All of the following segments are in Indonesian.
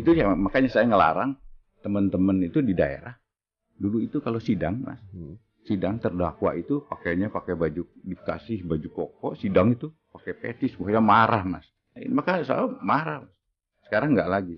Itu ya makanya saya ngelarang teman-teman itu di daerah. Dulu itu kalau sidang, Mas. Sidang terdakwa itu pakainya pakai baju, dikasih baju koko, sidang itu pakai petis, pokoknya marah, Mas. Maka saya marah, Mas. Sekarang nggak lagi.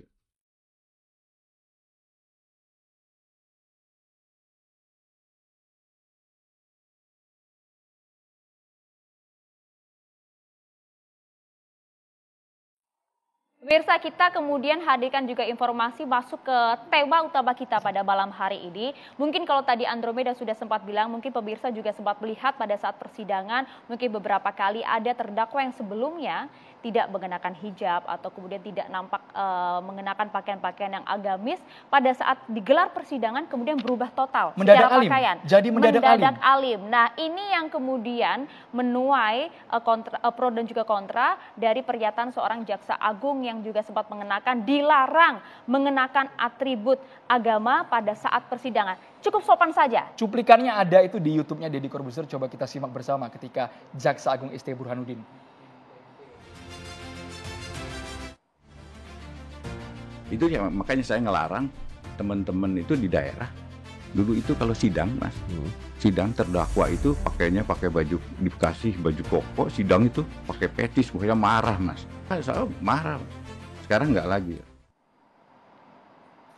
Pemirsa, kita kemudian hadirkan juga informasi masuk ke tema utama kita pada malam hari ini. Mungkin kalau tadi Andromeda sudah sempat bilang, mungkin pemirsa juga sempat melihat pada saat persidangan, mungkin beberapa kali ada terdakwa yang sebelumnya tidak mengenakan hijab atau kemudian tidak nampak mengenakan pakaian-pakaian yang agamis. Pada saat digelar persidangan kemudian berubah total mendadak secara alim. pakaian. Jadi mendadak alim. Nah, ini yang kemudian menuai pro dan juga kontra dari pernyataan seorang jaksa agung yang juga sempat dilarang mengenakan atribut agama pada saat persidangan. Cukup sopan saja. Cuplikannya ada itu di YouTube-nya Deddy Corbuzier, coba kita simak bersama ketika Jaksa Agung ST Burhanuddin. Itu ya makanya saya ngelarang teman-teman itu di daerah. Dulu itu kalau sidang, Mas. Sidang terdakwa itu pakainya pakai baju, dikasih baju koko, sidang itu pakai petis, pokoknya marah, Mas. Saya marah, Mas. Sekarang nggak lagi.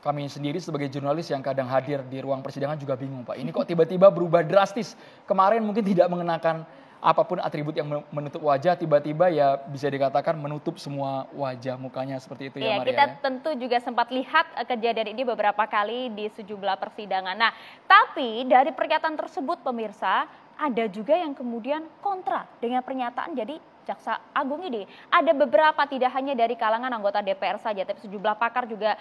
Kami sendiri sebagai jurnalis yang kadang hadir di ruang persidangan juga bingung, Pak. Ini kok tiba-tiba berubah drastis. Kemarin mungkin tidak mengenakan apapun atribut yang menutup wajah, tiba-tiba ya bisa dikatakan menutup semua wajah mukanya seperti itu ya, Maria. Kita tentu juga sempat lihat kejadian ini beberapa kali di sejumlah persidangan. Nah, tapi dari pernyataan tersebut pemirsa, ada juga yang kemudian kontra dengan pernyataan jadi Jaksa Agung ini. Ada beberapa, tidak hanya dari kalangan anggota DPR saja, tapi sejumlah pakar juga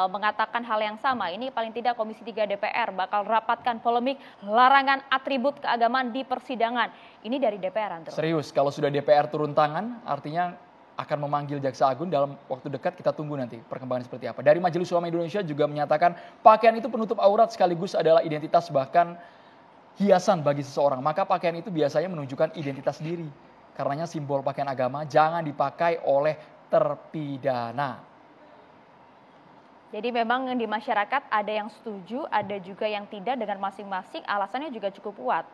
mengatakan hal yang sama. Ini paling tidak Komisi 3 DPR bakal rapatkan polemik larangan atribut keagamaan di persidangan. Ini dari DPR, Andro. Serius, kalau sudah DPR turun tangan, artinya akan memanggil Jaksa Agung dalam waktu dekat. Kita tunggu nanti perkembangan seperti apa. Dari Majelis Ulama Indonesia juga menyatakan pakaian itu penutup aurat sekaligus adalah identitas bahkan hiasan bagi seseorang. Maka pakaian itu biasanya menunjukkan identitas diri. Karenanya simbol pakaian agama jangan dipakai oleh terpidana. Jadi memang di masyarakat ada yang setuju, ada juga yang tidak, dengan masing-masing alasannya juga cukup kuat.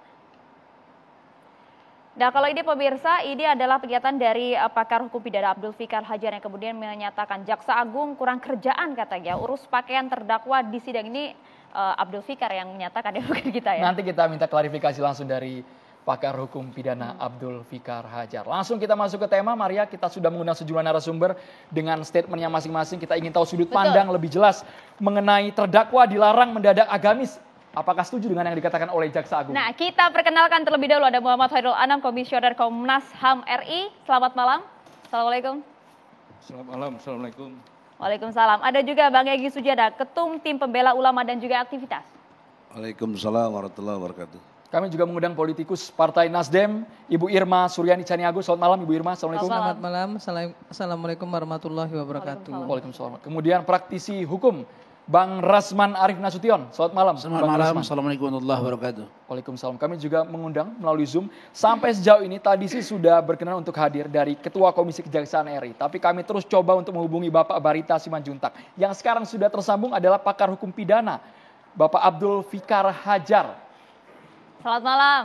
Nah, kalau ini pemirsa, ini adalah pernyataan dari pakar hukum pidana Abdul Fikar Hajar yang kemudian menyatakan Jaksa Agung kurang kerjaan katanya urus pakaian terdakwa di sidang ini. Abdul Fikar yang menyatakan, ya bukan kita ya. Nanti kita minta klarifikasi langsung dari pakar hukum pidana Abdul Fikar Hajar. Langsung kita masuk ke tema, Maria. Kita sudah mengundang sejumlah narasumber dengan statementnya masing-masing. Kita ingin tahu sudut pandang lebih jelas mengenai terdakwa dilarang mendadak agamis. Apakah setuju dengan yang dikatakan oleh Jaksa Agung? Nah, kita perkenalkan terlebih dahulu ada Muhammad Khairul Anam, Komisioner Komnas HAM RI. Selamat malam. Assalamualaikum. Selamat malam. Assalamualaikum. Waalaikumsalam. Ada juga Bang Egy Sujada, Ketum Tim Pembela Ulama dan juga Aktivitas. Waalaikumsalam warahmatullahi wabarakatuh. Kami juga mengundang politikus Partai Nasdem, Ibu Irma Suryani Caniago. Selamat malam Ibu Irma. Assalamualaikum. Selamat malam. Assalamualaikum warahmatullahi wabarakatuh. Waalaikumsalam. Kemudian praktisi hukum Bang Rasman Arif Nasution. Selamat malam. Selamat malam. Assalamualaikum warahmatullahi wabarakatuh. Waalaikumsalam. Kami juga mengundang melalui Zoom. Sampai sejauh ini tadi sih sudah berkenan untuk hadir dari Ketua Komisi Kejaksaan RI. Tapi kami terus coba untuk menghubungi Bapak Barita Simanjuntak. Yang sekarang sudah tersambung adalah pakar hukum pidana, Bapak Abdul Fikar Hajar. Selamat malam.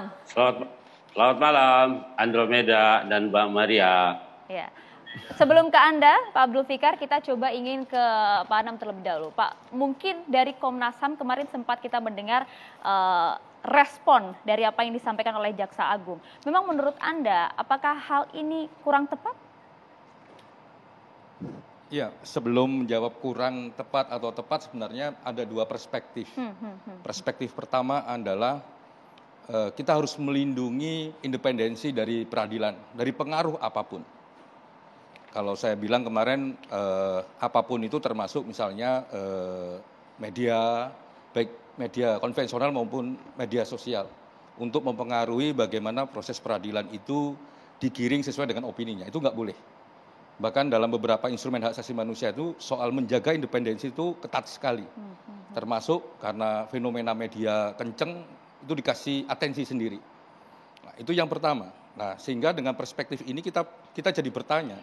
Selamat malam, Andromeda dan Mbak Maria. Ya. Sebelum ke Anda, Pak Abdul Fikar, kita coba ingin ke Pak Anam terlebih dahulu. Pak, mungkin dari Komnas HAM kemarin sempat kita mendengar respon dari apa yang disampaikan oleh Jaksa Agung. Memang menurut Anda, apakah hal ini kurang tepat? Ya, sebelum menjawab kurang tepat atau tepat, sebenarnya ada dua perspektif. Perspektif pertama adalah kita harus melindungi independensi dari peradilan, dari pengaruh apapun. Kalau saya bilang kemarin apapun itu termasuk misalnya media, baik media konvensional maupun media sosial, untuk mempengaruhi bagaimana proses peradilan itu digiring sesuai dengan opininya, itu nggak boleh. Bahkan dalam beberapa instrumen hak asasi manusia itu soal menjaga independensi itu ketat sekali. Termasuk karena fenomena media kenceng, itu dikasih atensi sendiri. Nah, itu yang pertama. Nah, sehingga dengan perspektif ini kita jadi bertanya,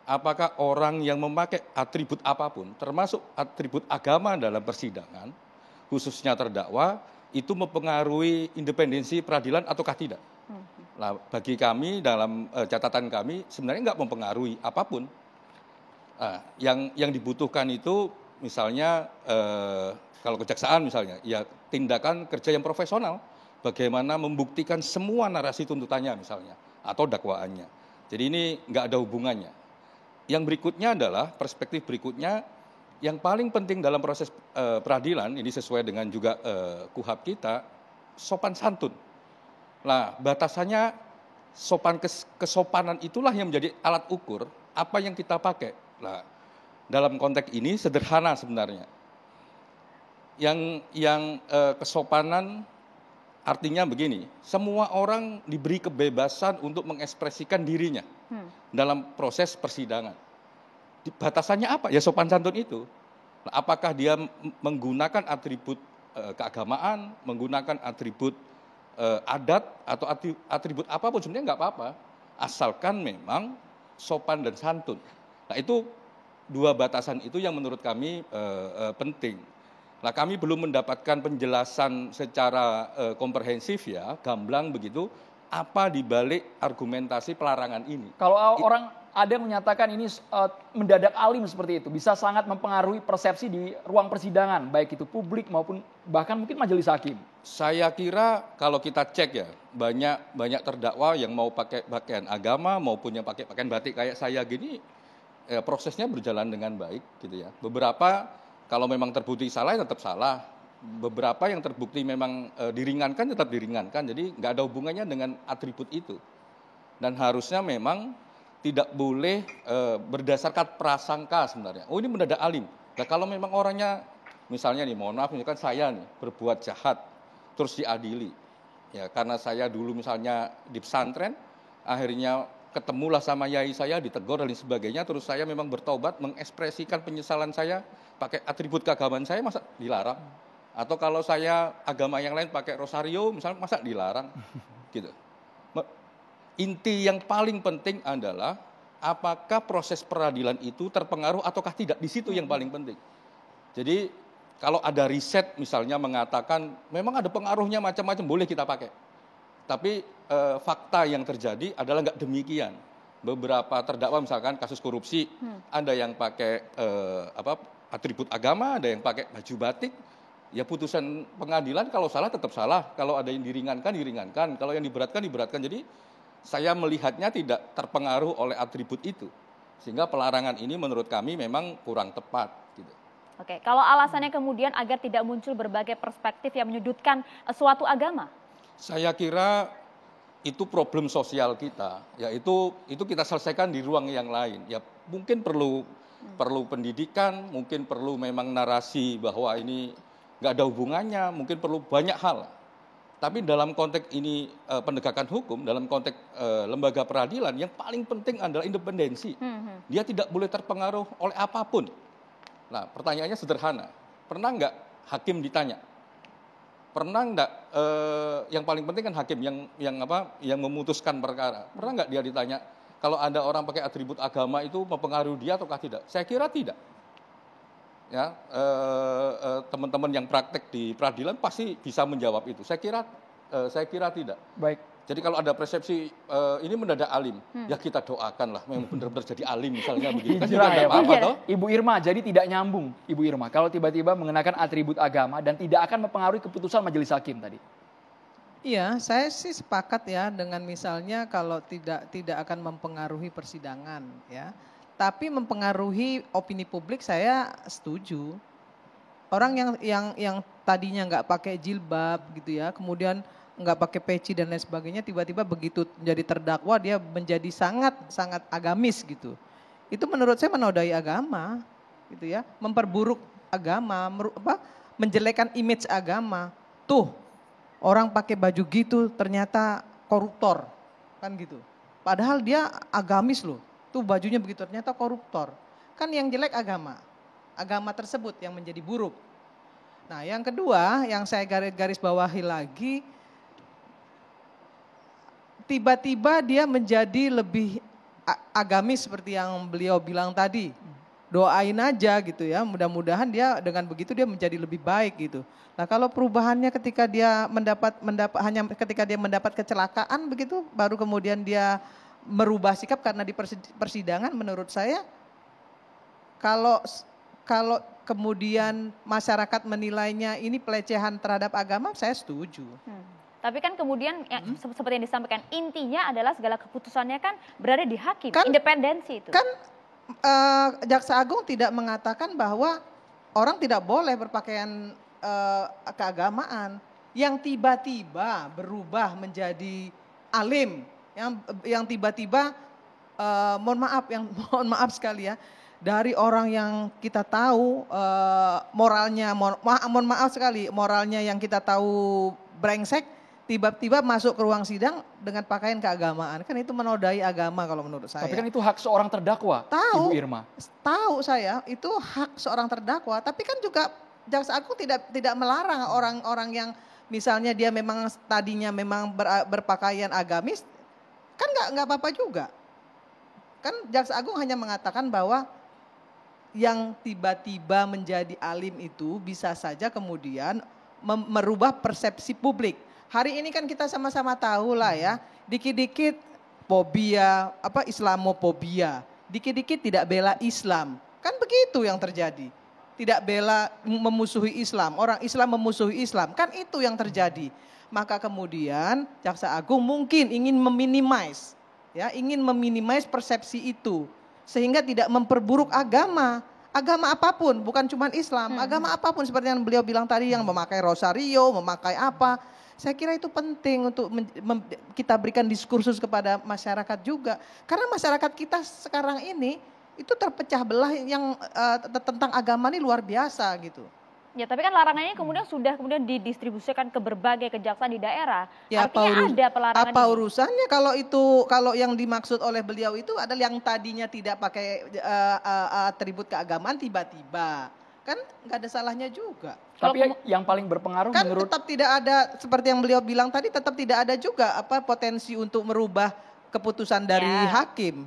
apakah orang yang memakai atribut apapun, termasuk atribut agama dalam persidangan, khususnya terdakwa, itu mempengaruhi independensi peradilan ataukah tidak. Nah, bagi kami dalam catatan kami sebenarnya nggak mempengaruhi apapun. Nah, yang dibutuhkan itu misalnya kalau kejaksaan misalnya, ya tindakan kerja yang profesional, bagaimana membuktikan semua narasi tuntutannya misalnya atau dakwaannya. Jadi ini nggak ada hubungannya. Yang berikutnya adalah perspektif berikutnya yang paling penting dalam proses peradilan, ini sesuai dengan juga KUHAP kita, sopan santun. Nah, batasannya kesopanan itulah yang menjadi alat ukur apa yang kita pakai. Nah, dalam konteks ini sederhana sebenarnya. Yang kesopanan artinya begini, semua orang diberi kebebasan untuk mengekspresikan dirinya dalam proses persidangan. Batasannya apa? Ya sopan santun itu. Nah, apakah dia menggunakan atribut keagamaan, menggunakan atribut adat atau atribut apapun sebenarnya nggak apa-apa, asalkan memang sopan dan santun. Nah itu dua batasan itu yang menurut kami penting. Nah kami belum mendapatkan penjelasan secara komprehensif ya, gamblang begitu, apa dibalik argumentasi pelarangan ini. Kalau orang ada yang menyatakan ini mendadak alim seperti itu, bisa sangat mempengaruhi persepsi di ruang persidangan, baik itu publik maupun bahkan mungkin majelis hakim. Saya kira kalau kita cek ya, banyak terdakwa yang mau pakai pakaian agama maupun yang pakai pakaian batik kayak saya gini, prosesnya berjalan dengan baik gitu ya. Beberapa kalau memang terbukti salah ya tetap salah. Beberapa yang terbukti memang diringankan tetap diringankan. Jadi nggak ada hubungannya dengan atribut itu. Dan harusnya memang tidak boleh berdasarkan prasangka sebenarnya. Oh ini mendadak alim. Nah kalau memang orangnya misalnya nih mohon maaf misalkan saya nih berbuat jahat terus diadili. Ya karena saya dulu misalnya di pesantren akhirnya ketemulah sama yai saya ditegur dan sebagainya, terus saya memang bertobat mengekspresikan penyesalan saya pakai atribut keagamaan saya, masa dilarang? Atau kalau saya agama yang lain pakai rosario misalnya, masa dilarang? Gitu. Inti yang paling penting adalah apakah proses peradilan itu terpengaruh ataukah tidak, di situ yang paling penting. Jadi kalau ada riset misalnya mengatakan memang ada pengaruhnya macam-macam, boleh kita pakai. Tapi fakta yang terjadi adalah nggak demikian. Beberapa terdakwa misalkan kasus korupsi, ada yang pakai atribut agama, ada yang pakai baju batik. Ya putusan pengadilan kalau salah tetap salah, kalau ada yang diringankan diringankan, kalau yang diberatkan diberatkan. Jadi saya melihatnya tidak terpengaruh oleh atribut itu, sehingga pelarangan ini menurut kami memang kurang tepat. Gitu. Oke, kalau alasannya kemudian agar tidak muncul berbagai perspektif yang menyudutkan suatu agama? Saya kira itu problem sosial kita, ya itu kita selesaikan di ruang yang lain. Ya mungkin perlu pendidikan, mungkin perlu memang narasi bahwa ini nggak ada hubungannya, mungkin perlu banyak hal. Tapi dalam konteks ini penegakan hukum, dalam konteks lembaga peradilan, yang paling penting adalah independensi. Dia tidak boleh terpengaruh oleh apapun. Nah, pertanyaannya sederhana. Pernah nggak hakim ditanya? Pernah nggak yang paling penting kan hakim yang memutuskan perkara. Pernah nggak dia ditanya kalau ada orang pakai atribut agama itu mempengaruhi dia ataukah tidak? Saya kira tidak. Ya, teman-teman yang praktek di peradilan pasti bisa menjawab itu. Saya kira tidak. Baik. Jadi kalau ada persepsi ini mendadak alim, ya kita doakanlah memang benar-benar jadi alim misalnya begitu. Kan juga ya, apa toh? Ibu Irma, jadi tidak nyambung Ibu Irma kalau tiba-tiba mengenakan atribut agama dan tidak akan mempengaruhi keputusan majelis hakim tadi. Iya, saya sih sepakat ya dengan misalnya kalau tidak akan mempengaruhi persidangan ya. Tapi mempengaruhi opini publik saya setuju. Orang yang tadinya nggak pakai jilbab gitu ya, kemudian nggak pakai peci dan lain sebagainya, tiba-tiba begitu menjadi terdakwa dia menjadi sangat agamis gitu. Itu menurut saya menodai agama, gitu ya, memperburuk agama, menjelekkan image agama. Tuh orang pakai baju gitu ternyata koruptor, kan gitu. Padahal dia agamis loh. Tuh bajunya begitu ternyata koruptor. Kan yang jelek agama tersebut yang menjadi buruk. Nah yang kedua yang saya garis bawahi lagi, tiba-tiba dia menjadi lebih agamis seperti yang beliau bilang tadi. Doain aja gitu ya, mudah-mudahan dia dengan begitu dia menjadi lebih baik gitu. Nah kalau perubahannya ketika dia hanya ketika dia mendapat kecelakaan begitu, baru kemudian dia merubah sikap karena di persidangan, menurut saya kalau kemudian masyarakat menilainya ini pelecehan terhadap agama, saya setuju. Tapi kan kemudian seperti yang disampaikan, intinya adalah segala keputusannya kan berada di hakim, Kan- independensi itu. Kan Jaksa Agung tidak mengatakan bahwa orang tidak boleh berpakaian keagamaan. Yang tiba-tiba berubah menjadi alim, yang tiba-tiba mohon maaf sekali ya, dari orang yang kita tahu moralnya, mohon maaf sekali, moralnya yang kita tahu brengsek, tiba-tiba masuk ke ruang sidang dengan pakaian keagamaan. Kan itu menodai agama kalau menurut saya. Tapi kan itu hak seorang terdakwa, Tahu. Ibu Irma. Tahu saya, itu hak seorang terdakwa. Tapi kan juga Jaksa Agung tidak melarang orang-orang yang misalnya dia memang tadinya memang berpakaian agamis, kan nggak apa-apa juga. Kan Jaksa Agung hanya mengatakan bahwa yang tiba-tiba menjadi alim itu bisa saja kemudian merubah persepsi publik. Hari ini kan kita sama-sama tahu lah ya, dikit-dikit fobia, Islamofobia, dikit-dikit tidak bela Islam. Kan begitu yang terjadi. Tidak bela, memusuhi Islam, orang Islam memusuhi Islam, kan itu yang terjadi. Maka kemudian Jaksa Agung mungkin ingin meminimais, ya, ingin meminimais persepsi itu. Sehingga tidak memperburuk agama apapun, bukan cuma Islam, agama apapun seperti yang beliau bilang tadi, yang memakai rosario, memakai apa. Saya kira itu penting untuk kita berikan diskursus kepada masyarakat juga. Karena masyarakat kita sekarang ini itu terpecah belah yang tentang agama ini luar biasa gitu. Ya, tapi kan larangannya sudah didistribusikan ke berbagai kejaksaan di daerah. Ya, artinya ada pelarangan. Apa urusannya kalau yang dimaksud oleh beliau itu adalah yang tadinya tidak pakai atribut keagamaan tiba-tiba. Kan nggak ada salahnya juga. Tapi yang paling berpengaruh kan menurut... tetap tidak ada, seperti yang beliau bilang tadi, tetap tidak ada juga potensi untuk merubah keputusan dari hakim.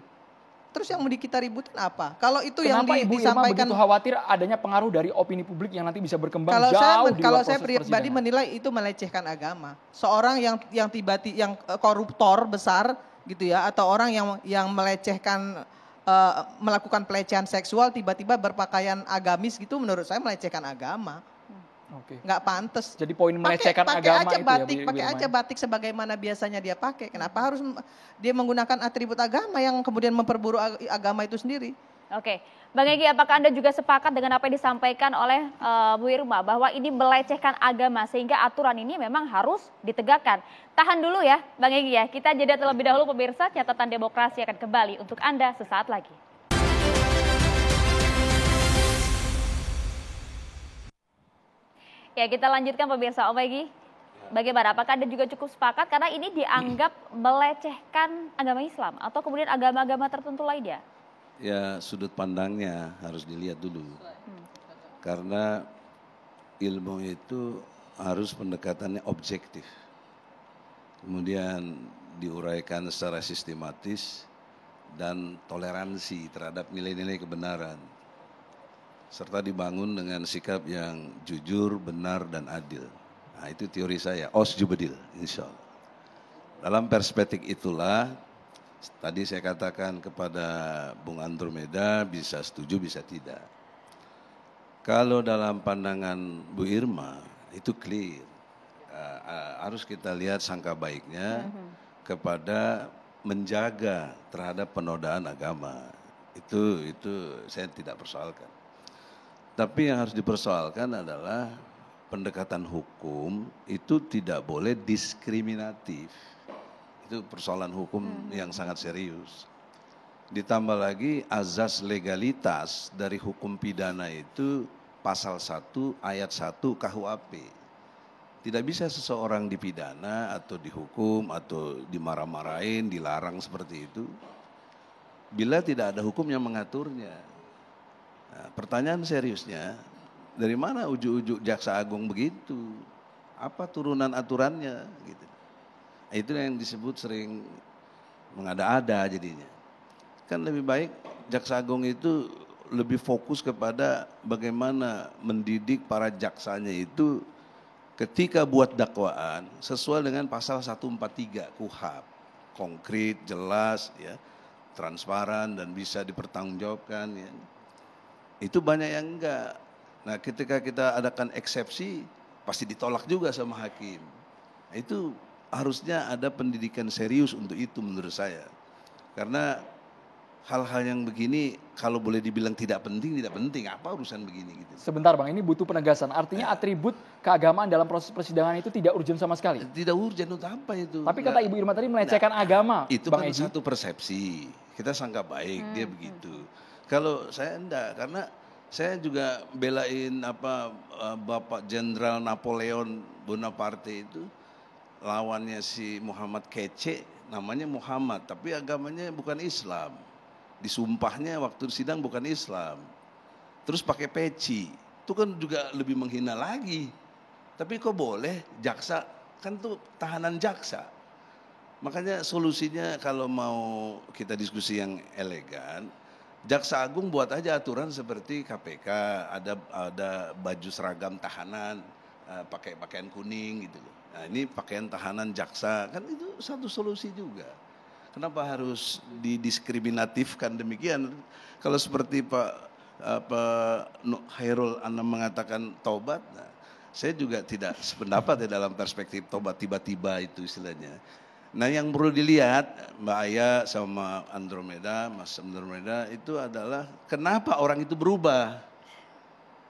Terus yang mau kita ributin apa? Kalau itu Kenapa yang Ibu Irma disampaikan, begitu khawatir adanya pengaruh dari opini publik yang nanti bisa berkembang kalau jauh di luar saya proses pribadi persidangan? menilai itu melecehkan agama. Seorang yang tiba-tiba yang koruptor besar gitu ya, atau orang yang melecehkan melakukan pelecehan seksual tiba-tiba berpakaian agamis gitu, menurut saya melecehkan agama. Oke. Nggak pantas. Jadi poin melecehkan pakai agama aja itu batik, ya Bu pakai Irma? aja batik sebagaimana biasanya dia pakai. Kenapa harus dia menggunakan atribut agama yang kemudian memperburuk agama itu sendiri? Oke, Bang Egy, apakah Anda juga sepakat dengan apa yang disampaikan oleh Bu Irma bahwa ini melecehkan agama sehingga aturan ini memang harus ditegakkan? Tahan dulu ya Bang Egy ya, kita jeda terlebih dahulu pemirsa, catatan demokrasi akan kembali untuk Anda sesaat lagi. Ya, kita lanjutkan pemirsa. Om Egy, bagaimana? Apakah Anda juga cukup sepakat karena ini dianggap melecehkan agama Islam atau kemudian agama-agama tertentu lainnya? Ya, sudut pandangnya harus dilihat dulu. Karena ilmu itu harus pendekatannya objektif. Kemudian diuraikan secara sistematis dan toleransi terhadap nilai-nilai kebenaran. Serta dibangun dengan sikap yang jujur, benar, dan adil. Nah, itu teori saya, osjubedil, insya Allah. Dalam perspektif itulah, tadi saya katakan kepada Bung Andromeda, bisa setuju, bisa tidak. Kalau dalam pandangan Bu Irma, itu clear. Harus kita lihat sangka baiknya kepada menjaga terhadap penodaan agama. Itu saya tidak persoalkan. Tapi yang harus dipersoalkan adalah pendekatan hukum itu tidak boleh diskriminatif. Itu persoalan hukum yang sangat serius. Ditambah lagi azas legalitas dari hukum pidana itu pasal 1 ayat 1 KUHP. Tidak bisa seseorang dipidana atau dihukum atau dimarah-marahin, dilarang seperti itu bila tidak ada hukum yang mengaturnya. Nah, pertanyaan seriusnya, dari mana ujuk-ujuk Jaksa Agung begitu? Apa turunan aturannya? Gitu. Itu yang disebut sering mengada-ada jadinya. kan lebih baik Jaksa Agung itu lebih fokus kepada bagaimana mendidik para jaksanya itu ketika buat dakwaan sesuai dengan pasal 143 KUHP. Konkret, jelas, ya, transparan dan bisa dipertanggungjawabkan. Ya. Itu banyak yang enggak. Nah, ketika kita adakan eksepsi, pasti ditolak juga sama hakim. Itu harusnya ada pendidikan serius untuk itu menurut saya. Karena hal-hal yang begini kalau boleh dibilang tidak penting, apa urusan begini gitu. Sebentar Bang, ini butuh penegasan. Artinya atribut keagamaan dalam proses persidangan itu tidak urgent sama sekali? Tidak urgent untuk apa itu? Tapi kata Ibu Irma tadi melecehkan agama, itu Bang kan Egy. satu persepsi. Kita sangka baik, dia begitu. Kalau saya enggak, karena saya juga belain Bapak Jenderal Napoleon Bonaparte itu, lawannya si Muhammad Kece, namanya Muhammad, tapi agamanya bukan Islam. Disumpahnya waktu sidang bukan Islam. Terus pakai peci, itu kan juga lebih menghina lagi. Tapi kok boleh, jaksa, kan tuh tahanan jaksa. Makanya solusinya kalau mau kita diskusi yang elegan, Jaksa Agung buat aja aturan seperti KPK, ada baju seragam tahanan, pakai pakaian kuning gitu loh. Nah ini pakaian tahanan jaksa, kan itu satu solusi juga. Kenapa harus didiskriminatifkan demikian? Kalau seperti Pak Khairul Anam mengatakan tobat, nah, saya juga tidak sependapat ya dalam perspektif tobat tiba-tiba itu istilahnya. Nah yang perlu dilihat Mbak Aya sama Mas Andromeda itu adalah kenapa orang itu berubah.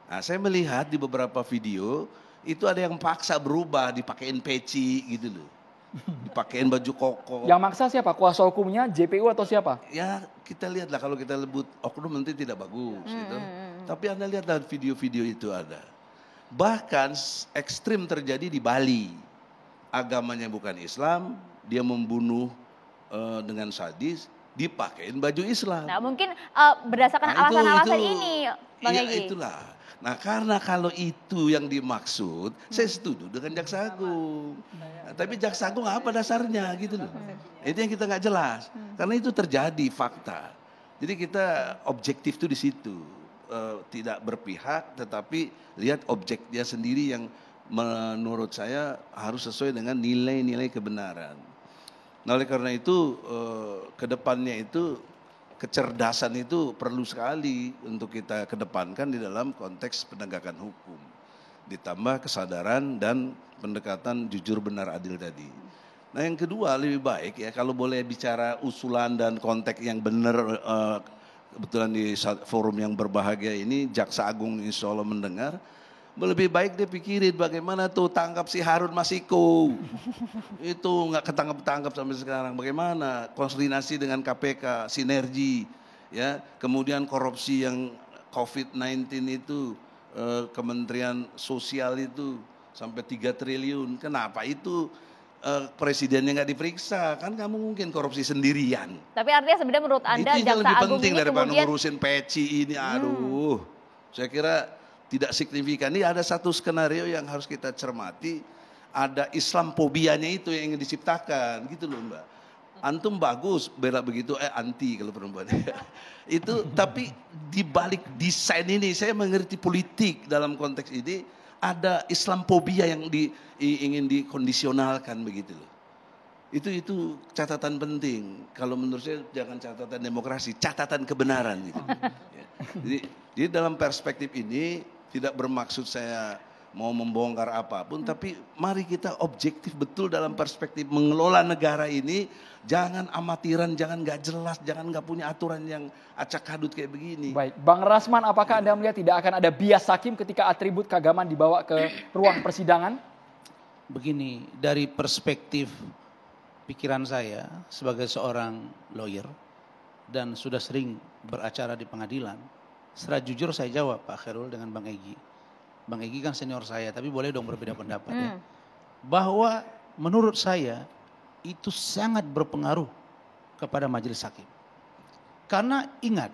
Nah saya melihat di beberapa video itu ada yang paksa berubah, dipakein peci gitu loh. Dipakein baju koko. Yang maksa siapa? Kuasa hukumnya, JPU atau siapa? Ya kita lihatlah, kalau kita lebut oknum nanti tidak bagus gitu. Tapi Anda lihatlah video-video itu ada. Bahkan ekstrim terjadi di Bali. Agamanya bukan Islam, dia membunuh dengan sadis, dipakein baju Islam. Nah mungkin berdasarkan alasan-alasan ini Bang Egy. Egy. Itulah. Nah karena kalau itu yang dimaksud, saya setuju dengan Jaksa Agung. Nah, tapi Jaksa Agung apa dasarnya gitu loh. Itu yang kita nggak jelas. Karena itu terjadi fakta. Jadi kita objektif tuh di situ. Tidak berpihak tetapi lihat objeknya sendiri yang menurut saya harus sesuai dengan nilai-nilai kebenaran. Nah oleh karena itu kedepannya itu kecerdasan itu perlu sekali untuk kita kedepankan di dalam konteks penegakan hukum. Ditambah kesadaran dan pendekatan jujur benar adil tadi. Nah yang kedua lebih baik ya kalau boleh bicara usulan dan konteks yang benar, kebetulan di forum yang berbahagia ini Jaksa Agung insya Allah mendengar. Lebih baik dia pikirin bagaimana tuh tangkap si Harun Masiku. Itu nggak ketangkap-tangkap sampai sekarang. Bagaimana koordinasi dengan KPK, sinergi, ya. Kemudian korupsi yang COVID-19 itu, Kementerian Sosial itu sampai 3 triliun. Kenapa itu presidennya nggak diperiksa? Kan kamu mungkin korupsi sendirian. Tapi artinya sebenarnya menurut Anda itu Jaksa lebih Agung penting ini daripada kemudian ngurusin peci ini. Aduh, saya kira tidak signifikan. Ini ada satu skenario yang harus kita cermati. Ada Islamofobianya itu yang ingin diciptakan, gitu loh Mbak. Antum bagus bela begitu, anti kalau perempuan. Itu tapi di balik desain ini saya mengerti politik dalam konteks ini ada Islamofobia yang ingin dikondisionalkan begitu loh. Itu catatan penting. Kalau menurut saya jangan catatan demokrasi, catatan kebenaran gitu. Ya. Jadi dalam perspektif ini tidak bermaksud saya mau membongkar apapun, tapi mari kita objektif betul dalam perspektif mengelola negara ini. Jangan amatiran, jangan nggak jelas, jangan nggak punya aturan yang acak hadut kayak begini. Baik, Bang Rasman, apakah Anda melihat tidak akan ada bias hakim ketika atribut keagamaan dibawa ke ruang persidangan? Begini, dari perspektif pikiran saya sebagai seorang lawyer dan sudah sering beracara di pengadilan, secara jujur saya jawab Pak Khairul dengan Bang Egy. Bang Egy kan senior saya, tapi boleh dong berbeda pendapat ya. Bahwa menurut saya itu sangat berpengaruh kepada majelis hakim. Karena ingat,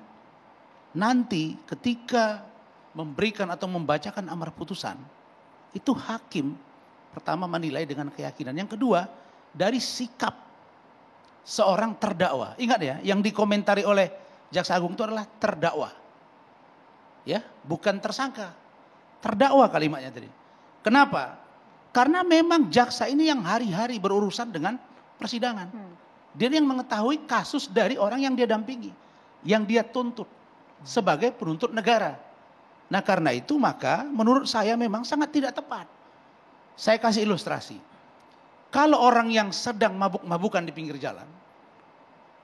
nanti ketika memberikan atau membacakan amar putusan, itu hakim pertama menilai dengan keyakinan. Yang kedua, dari sikap seorang terdakwa. Ingat ya, yang dikomentari oleh Jaksa Agung itu adalah terdakwa. Ya, bukan tersangka. Terdakwa kalimatnya tadi. Kenapa? Karena memang jaksa ini yang hari-hari berurusan dengan persidangan. Dia yang mengetahui kasus dari orang yang dia dampingi, yang dia tuntut sebagai penuntut negara. Nah karena itu maka menurut saya memang sangat tidak tepat. Saya kasih ilustrasi. Kalau orang yang sedang mabuk-mabukan di pinggir jalan,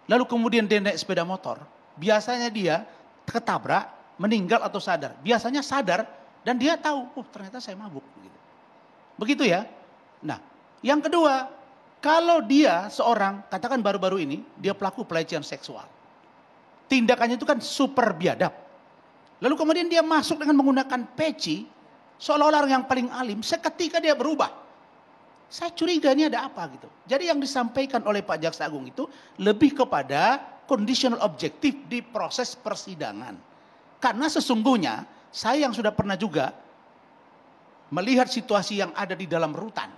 lalu kemudian dia naik sepeda motor, biasanya dia ketabrak, meninggal atau sadar. Biasanya sadar dan dia tahu, oh ternyata saya mabuk. Begitu ya. Nah yang kedua, kalau dia seorang, katakan baru-baru ini, dia pelaku pelecehan seksual. Tindakannya itu kan super biadab. Lalu kemudian dia masuk dengan menggunakan peci, seolah-olah orang yang paling alim, seketika dia berubah. Saya curiga ini ada apa gitu. Jadi yang disampaikan oleh Pak Jaksa Agung itu lebih kepada conditional objektif di proses persidangan. Karena sesungguhnya saya yang sudah pernah juga melihat situasi yang ada di dalam rutan.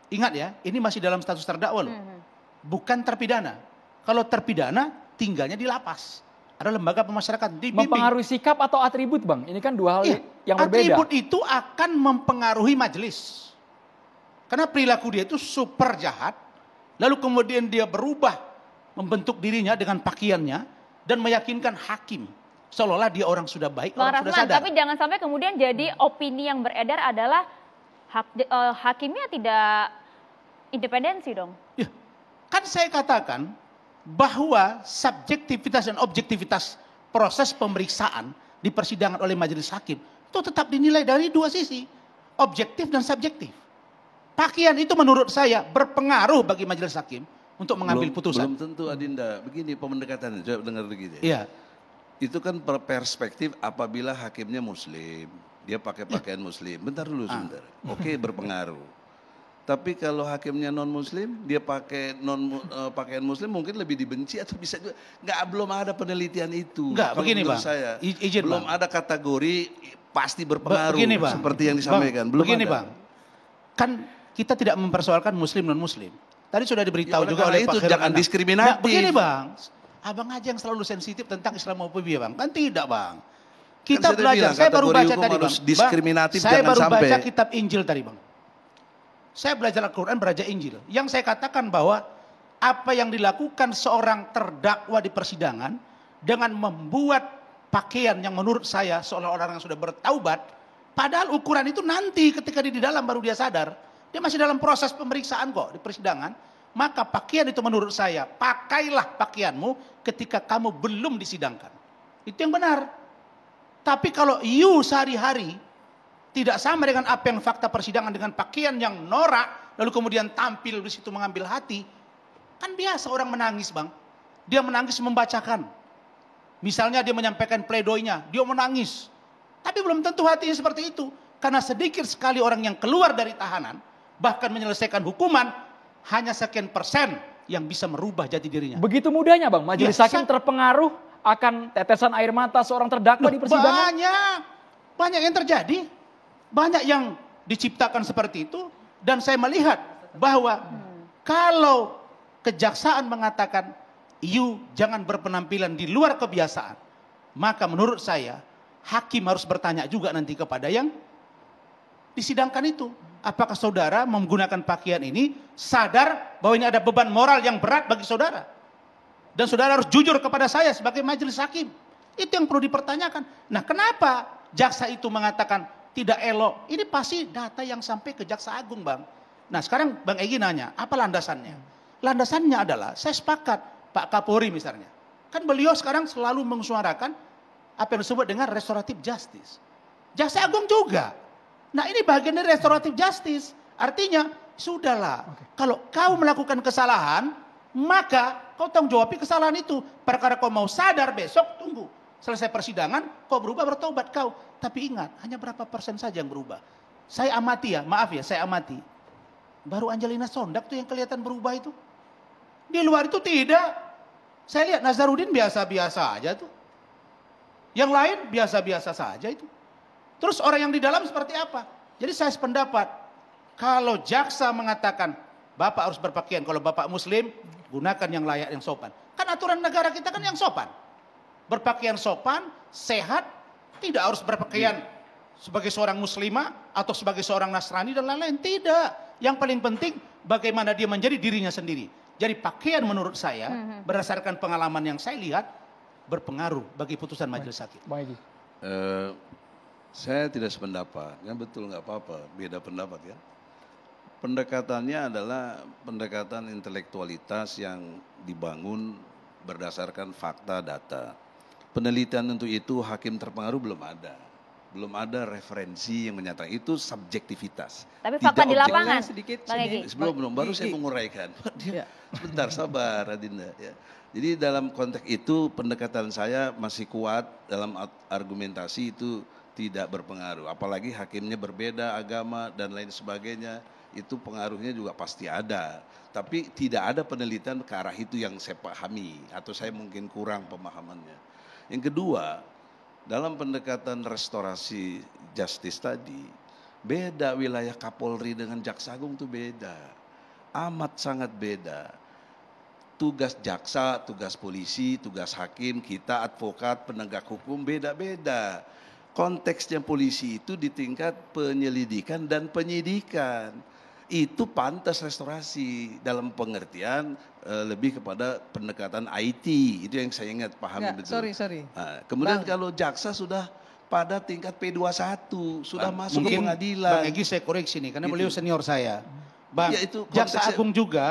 Ingat ya, ini masih dalam status terdakwa loh. Bukan terpidana. Kalau terpidana tinggalnya di lapas. Ada lembaga pemasyarakatan dibimbing. Mempengaruhi sikap atau atribut Bang? Ini kan dua hal yang berbeda. Atribut itu akan mempengaruhi majelis. Karena perilaku dia itu super jahat. Lalu kemudian dia berubah membentuk dirinya dengan pakaiannya dan meyakinkan hakim. Seolah-olah dia orang sudah baik, Bang orang sudah Rasman, sadar. tapi jangan sampai kemudian jadi opini yang beredar adalah hakimnya tidak independensi dong. Ya, kan saya katakan bahwa subjektivitas dan objektivitas proses pemeriksaan di persidangan oleh majelis hakim itu tetap dinilai dari dua sisi, objektif dan subjektif. Pakaian itu menurut saya berpengaruh bagi majelis hakim untuk mengambil putusan. Belum tentu Adinda, begini pendekatannya, coba dengar begini. Iya. Itu kan perspektif apabila hakimnya muslim, dia pakai pakaian muslim. Bentar dulu sebentar. Oke, berpengaruh. Tapi kalau hakimnya non muslim, dia pakai pakaian muslim mungkin lebih dibenci atau bisa juga belum ada penelitian itu. Enggak, Kalau begini menurut Bang. saya Izin, belum Bang. ada kategori pasti berpengaruh Begini, Bang. seperti yang disampaikan. Belum begini ada. Bang. Kan kita tidak mempersoalkan muslim non muslim. Tadi sudah diberitahu Ya, juga oleh itu Pak Khairul jangan Anam. diskriminatif. Nah, begini Bang. Abang aja yang selalu sensitif tentang Islamofobia Bang. Kan tidak Bang. Kita Kan saya belajar, bilang, saya baru kategori baca hukum tadi harus Bang. diskriminatif, Saya jangan baru sampai. baca kitab Injil tadi Bang. Saya belajar Al-Quran, belajar Injil. Yang saya katakan bahwa apa yang dilakukan seorang terdakwa di persidangan dengan membuat pakaian yang menurut saya seolah orang yang sudah bertaubat, padahal ukuran itu nanti ketika dia di dalam baru dia sadar. Dia masih dalam proses pemeriksaan kok di persidangan. Maka pakaian itu menurut saya, pakailah pakaianmu ketika kamu belum disidangkan. Itu yang benar. Tapi kalau you sehari-hari tidak sama dengan apa yang fakta persidangan dengan pakaian yang norak, lalu kemudian tampil di situ mengambil hati, kan biasa orang menangis Bang. Dia menangis membacakan. Misalnya dia menyampaikan pledoinya, dia menangis. Tapi belum tentu hatinya seperti itu. Karena sedikit sekali orang yang keluar dari tahanan, bahkan menyelesaikan hukuman, hanya sekian persen yang bisa merubah jati dirinya. Begitu mudahnya Bang, majelis hakim terpengaruh akan tetesan air mata seorang terdakwa di persidangan? Banyak yang terjadi. Banyak yang diciptakan seperti itu. Dan saya melihat bahwa kalau kejaksaan mengatakan you jangan berpenampilan di luar kebiasaan, maka menurut saya hakim harus bertanya juga nanti kepada yang disidangkan itu. Apakah saudara menggunakan pakaian ini sadar bahwa ini ada beban moral yang berat bagi saudara? Dan saudara harus jujur kepada saya sebagai majelis hakim. Itu yang perlu dipertanyakan. Nah kenapa jaksa itu mengatakan tidak elok? Ini pasti data yang sampai ke Jaksa Agung Bang. Nah sekarang Bang Egy nanya, apa landasannya? Landasannya adalah, saya sepakat Pak Kapolri misalnya. Kan beliau sekarang selalu mensuarakan apa yang disebut dengan restoratif justice. Jaksa Agung juga. Nah ini bagian dari restoratif justice. Artinya, sudahlah. Kalau kau melakukan kesalahan, maka kau tanggung jawabi kesalahan itu. Perkara kau mau sadar besok, tunggu. Selesai persidangan, kau berubah bertobat kau. Tapi ingat, hanya berapa persen saja yang berubah. Saya amati ya, maaf ya, saya amati. Baru Angelina Sondak tuh yang kelihatan berubah itu. Di luar itu tidak. Saya lihat Nazarudin biasa-biasa aja tuh. Yang lain biasa-biasa saja itu. Terus orang yang di dalam seperti apa? Jadi saya sependapat, kalau jaksa mengatakan Bapak harus berpakaian, kalau Bapak Muslim, gunakan yang layak, yang sopan. Kan aturan negara kita kan yang sopan. berpakaian sopan, sehat, tidak harus berpakaian sebagai seorang muslimah atau sebagai seorang Nasrani dan lain-lain. Tidak. Yang paling penting bagaimana dia menjadi dirinya sendiri. Jadi pakaian menurut saya berdasarkan pengalaman yang saya lihat berpengaruh bagi putusan majelis hakim. Bang Egy. Saya tidak sependapat, ya betul nggak apa-apa, beda pendapat ya. Pendekatannya adalah pendekatan intelektualitas yang dibangun berdasarkan fakta data. Penelitian untuk itu hakim terpengaruh belum ada. Belum ada referensi yang menyatakan itu subjektivitas. Tapi fakta di lapangan, sedikit Bang Egy. Belum, baru saya menguraikan. Sebentar, sabar Adinda. Ya. Jadi dalam konteks itu pendekatan saya masih kuat dalam argumentasi itu tidak berpengaruh. Apalagi hakimnya berbeda agama dan lain sebagainya, itu pengaruhnya juga pasti ada. Tapi tidak ada penelitian ke arah itu yang saya pahami atau saya mungkin kurang pemahamannya. Yang kedua, dalam pendekatan restorasi justice tadi, beda wilayah Kapolri dengan Jaksa Agung itu beda. Amat sangat beda. Tugas jaksa, tugas polisi, tugas hakim, kita advokat, penegak hukum beda-beda. Konteksnya polisi itu di tingkat penyelidikan dan penyidikan. Itu pantas restorasi dalam pengertian lebih kepada pendekatan IT. Itu yang saya ingat pahami betul. Sorry. Nah, kemudian Bang, kalau jaksa sudah pada tingkat P21, sudah masuk ke Mungkin pengadilan. Bang Egy saya koreksi nih, karena Gitu. beliau senior saya. Bang, Ya, itu Jaksa konteksnya- Agung juga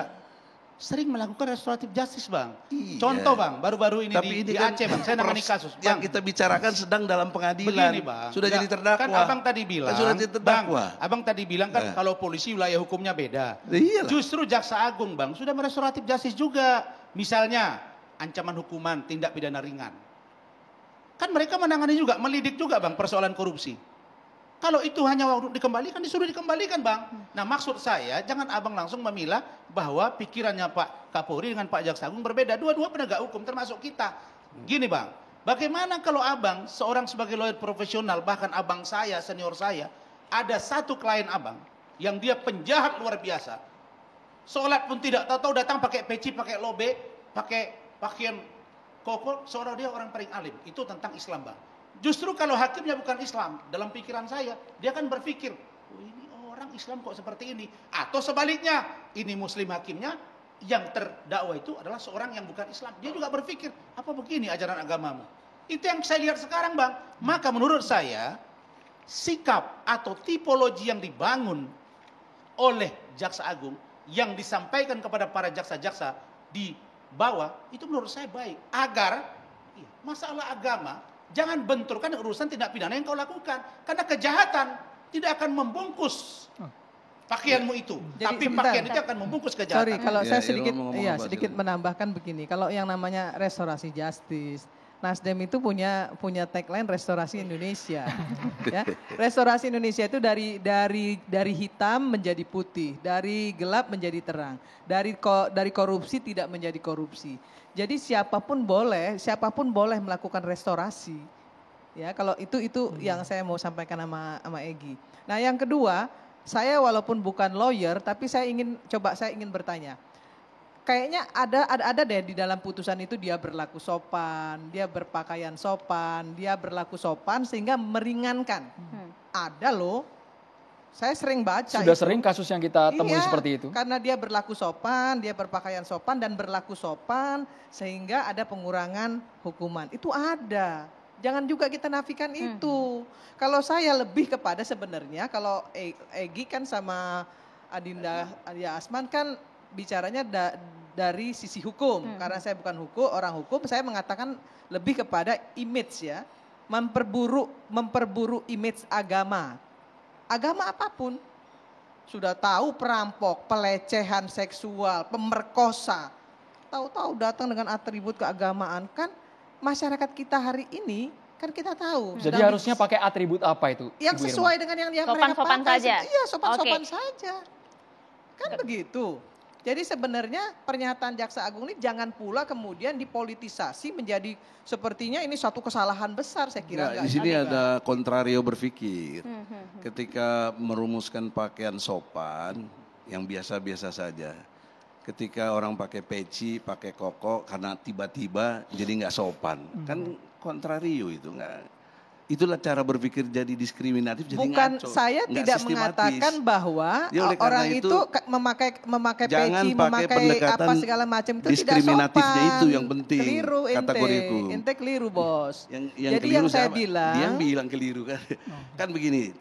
sering melakukan restoratif justice, Bang. Iya. Contoh, Bang, baru-baru ini Tapi di kan Aceh, Bang. Saya nangani kasus. yang Bang, kita bicarakan sedang dalam pengadilan. begini, Bang. Sudah Nggak, jadi terdakwa. Kan Abang tadi bilang, Kan sudah jadi terdakwa. Bang, Abang tadi bilang kan kalau polisi wilayah hukumnya beda. Iyalah. Justru Jaksa Agung, Bang, sudah merestoratif justice juga. Misalnya, ancaman hukuman tindak pidana ringan. Kan mereka menangani juga, melidik juga, Bang, persoalan korupsi. Kalau itu hanya waktu dikembalikan, disuruh dikembalikan, Bang. Nah, maksud saya, jangan Abang langsung memilah bahwa pikirannya Pak Kapolri dengan Pak Jaksa Agung berbeda. Dua-dua penegak hukum, termasuk kita. Gini, Bang, bagaimana kalau Abang, seorang sebagai lawyer profesional, bahkan Abang saya, senior saya, ada satu klien Abang, yang dia penjahat luar biasa. Sholat pun tidak tahu datang pakai peci, pakai lobe, pakai pakaian koko, seorang dia orang paling alim. Itu tentang Islam, Bang. Justru kalau hakimnya bukan Islam, dalam pikiran saya, dia akan berpikir, oh, ini orang Islam kok seperti ini. Atau sebaliknya, ini Muslim hakimnya, yang terdakwa itu adalah seorang yang bukan Islam. Dia juga berpikir, apa begini ajaran agamamu? Itu yang saya lihat sekarang, Bang. Maka menurut saya, sikap atau tipologi yang dibangun oleh Jaksa Agung, yang disampaikan kepada para jaksa-jaksa di bawah, itu menurut saya baik. Agar masalah agama, jangan benturkan urusan tindak pidana yang kau lakukan. Karena kejahatan tidak akan membungkus pakaianmu itu. Jadi Tapi sebentar. pakaian itu akan membungkus kejahatan. Sorry, kalau Ya, saya Irwan sedikit, mau ngomong apa, sedikit silakan. menambahkan begini. Kalau yang namanya restorasi justice, Nasdem itu punya tagline restorasi Indonesia. Ya, restorasi Indonesia itu dari hitam menjadi putih, dari gelap menjadi terang, dari korupsi tidak menjadi korupsi. Jadi siapapun boleh melakukan restorasi. Ya, kalau itu yang saya mau sampaikan sama Egy. Nah, yang kedua, saya walaupun bukan lawyer, tapi saya ingin bertanya. Kayaknya ada deh di dalam putusan itu dia berlaku sopan, dia berpakaian sopan, dia berlaku sopan sehingga meringankan. Ada loh. Saya sering baca Sudah itu. sering kasus yang kita temui Iya, seperti itu. Karena dia berlaku sopan, dia berpakaian sopan dan berlaku sopan sehingga ada pengurangan hukuman. Itu ada. Jangan juga kita nafikan itu. Kalau saya lebih kepada sebenarnya kalau Egy kan sama Adinda Asman kan bicaranya dari sisi hukum. Karena saya bukan orang hukum, saya mengatakan lebih kepada image ya. Memperburu image agama. Agama apapun. Sudah tahu perampok, pelecehan seksual, pemerkosa. Tahu-tahu datang dengan atribut keagamaan. Kan masyarakat kita hari ini kan kita tahu. Jadi sedang harusnya pakai atribut apa itu? yang Ibu Irma? sesuai dengan yang mereka Sopan-sopan pakai. saja? Iya, sopan-sopan Oke. saja. Kan begitu. Jadi sebenarnya pernyataan Jaksa Agung ini jangan pula kemudian dipolitisasi menjadi sepertinya ini suatu kesalahan besar saya kira. Di sini ada kontrario berpikir. Ketika merumuskan pakaian sopan yang biasa-biasa saja. Ketika orang pakai peci, pakai koko karena tiba-tiba jadi nggak sopan. Kan kontrario itu enggak. Itulah cara berpikir jadi diskriminatif, jadi Bukan, ngaco. saya Nggak tidak sistematis. mengatakan bahwa Ya, oleh karena orang itu memakai jangan peci, pakai memakai pendekatan apa segala macam itu tidak diskriminatifnya sopan. itu yang penting, Keliru kategoriku. ente keliru bos. Yang Jadi keliru yang saya siapa? bilang, Dia yang bilang keliru kan. Kan begini,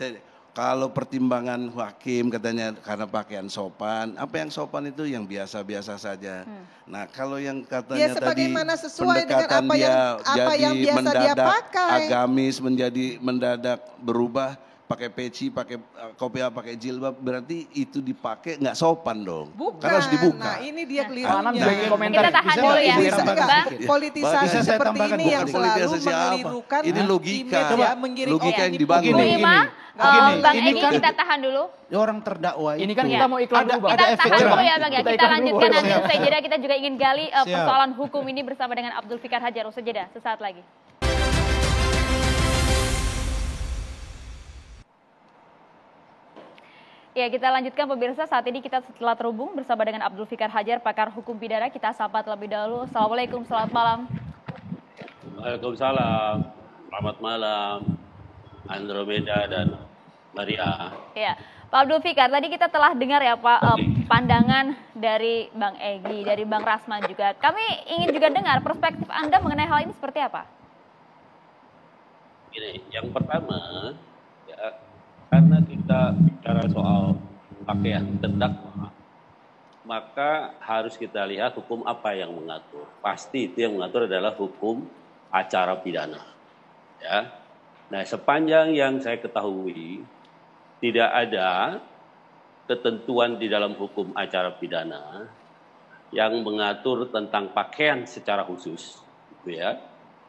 kalau pertimbangan hakim katanya karena pakaian sopan, apa yang sopan itu yang biasa-biasa saja. Nah, kalau yang katanya ya sebagaimana tadi sesuai dengan pendekatan apa dia yang jadi biasa dia mendadak pakai. agamis, menjadi mendadak berubah, pakai peci, pakai kopiah, pakai jilbab, berarti itu dipakai nggak sopan dong. Bukan. Karena harus dibuka. Nah, ini dia Anam kelirunya. juga ingin komentar. Kita tahan Bisa dulu ya. Bisa tambahkan Bang. sedikit? Politisasi Bisa saya seperti tambahkan, ini bukan yang selalu politisasi apa? menirukan Ini logika. image Coba, ya, menggiring logika yang opini dibangun. Bu publik. Ima, Begini, Bang ini Egy kan- kita tahan dulu. Orang terdakwa Ini itu. kan kita mau iklan dulu, Bang. Ada Kita efek tahan jerah. dulu ya Bang ya. Kita Kita iklan dulu, lanjutkan boleh, nanti Bang. usai jeda. Kita juga ingin gali Siap. persoalan hukum ini bersama dengan Abdul Fikar Hajar. Usai jeda sesaat lagi. Ya, kita lanjutkan pemirsa. Saat ini kita setelah terhubung bersama dengan Abdul Fikar Hajar, pakar hukum pidana. Kita sapa terlebih dahulu. Assalamualaikum, selamat malam. Waalaikumsalam. Selamat malam. Andromeda dan Maria. Ya, Pak Abdul Fikar, tadi kita telah dengar ya Pak pandangan dari Bang Egy, dari Bang Rasman juga. Kami ingin juga dengar perspektif Anda mengenai hal ini seperti apa? Gini, yang pertama, ya, karena kita bicara soal pakaian terdakwa, maka harus kita lihat hukum apa yang mengatur. Pasti itu yang mengatur adalah hukum acara pidana. Ya. Nah, sepanjang yang saya ketahui, tidak ada ketentuan di dalam hukum acara pidana yang mengatur tentang pakaian secara khusus, gitu ya.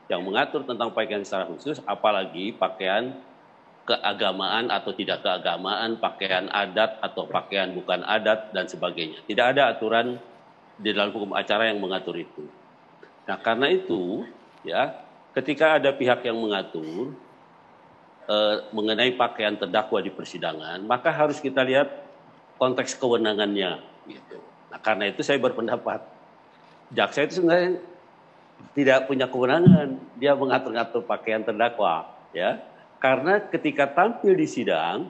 Yang mengatur tentang pakaian secara khusus, apalagi pakaian keagamaan atau tidak keagamaan, pakaian adat atau pakaian bukan adat dan sebagainya. Tidak ada aturan di dalam hukum acara yang mengatur itu. Nah, karena itu, ya, ketika ada pihak yang mengatur mengenai pakaian terdakwa di persidangan, maka harus kita lihat konteks kewenangannya. Gitu. Nah, karena itu saya berpendapat, jaksa itu sebenarnya tidak punya kewenangan dia mengatur-ngatur pakaian terdakwa, ya. Karena ketika tampil di sidang,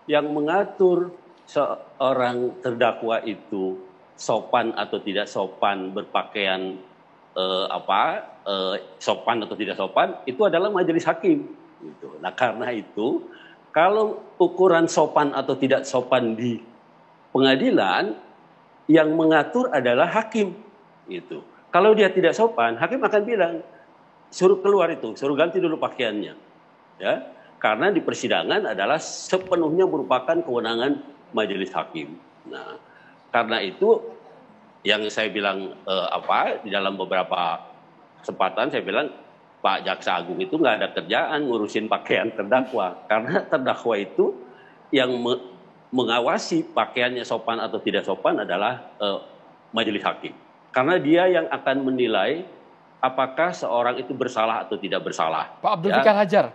yang mengatur seorang terdakwa itu sopan atau tidak sopan berpakaian sopan atau tidak sopan, itu adalah majelis hakim. Gitu. Nah, karena itu, kalau ukuran sopan atau tidak sopan di pengadilan, yang mengatur adalah hakim. Gitu. Kalau dia tidak sopan, hakim akan bilang, suruh keluar itu, suruh ganti dulu pakaiannya. Ya, karena di persidangan adalah sepenuhnya merupakan kewenangan majelis hakim. Nah, karena itu yang saya bilang di dalam beberapa kesempatan saya bilang Pak Jaksa Agung itu nggak ada kerjaan ngurusin pakaian terdakwa, karena terdakwa itu yang mengawasi pakaiannya sopan atau tidak sopan adalah majelis hakim. Karena dia yang akan menilai apakah seorang itu bersalah atau tidak bersalah. Pak Abdul Fikar Hajar.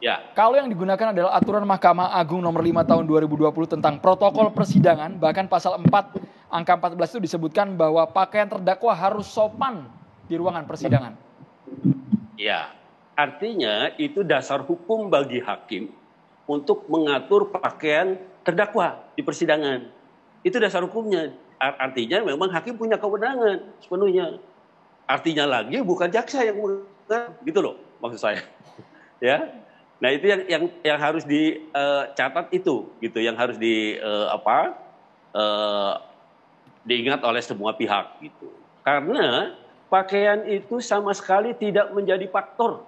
Ya. Kalau yang digunakan adalah aturan Mahkamah Agung nomor 5 tahun 2020 tentang protokol persidangan, bahkan pasal 4 angka 14 itu disebutkan bahwa pakaian terdakwa harus sopan di ruangan persidangan. Ya, artinya itu dasar hukum bagi hakim untuk mengatur pakaian terdakwa di persidangan. Itu dasar hukumnya. Artinya memang hakim punya kewenangan sepenuhnya. Artinya lagi bukan jaksa yang mengatur, gitu loh maksud saya. Ya. Nah, itu yang harus dicatat itu, gitu, yang harus diingat oleh semua pihak, gitu. Karena pakaian itu sama sekali tidak menjadi faktor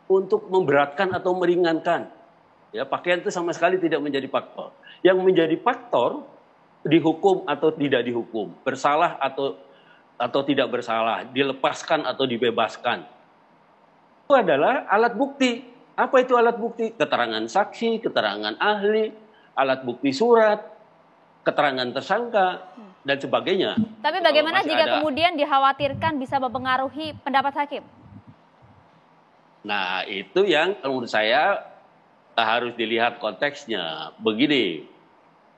untuk memberatkan atau meringankan. Ya, pakaian itu sama sekali tidak menjadi faktor. Yang menjadi faktor dihukum atau tidak dihukum, bersalah atau tidak bersalah, dilepaskan atau dibebaskan. Itu adalah alat bukti. Apa itu alat bukti? Keterangan saksi, keterangan ahli, alat bukti surat, keterangan tersangka, dan sebagainya. Tapi bagaimana jika kemudian dikhawatirkan bisa mempengaruhi pendapat hakim? Nah, itu yang menurut saya harus dilihat konteksnya. Begini,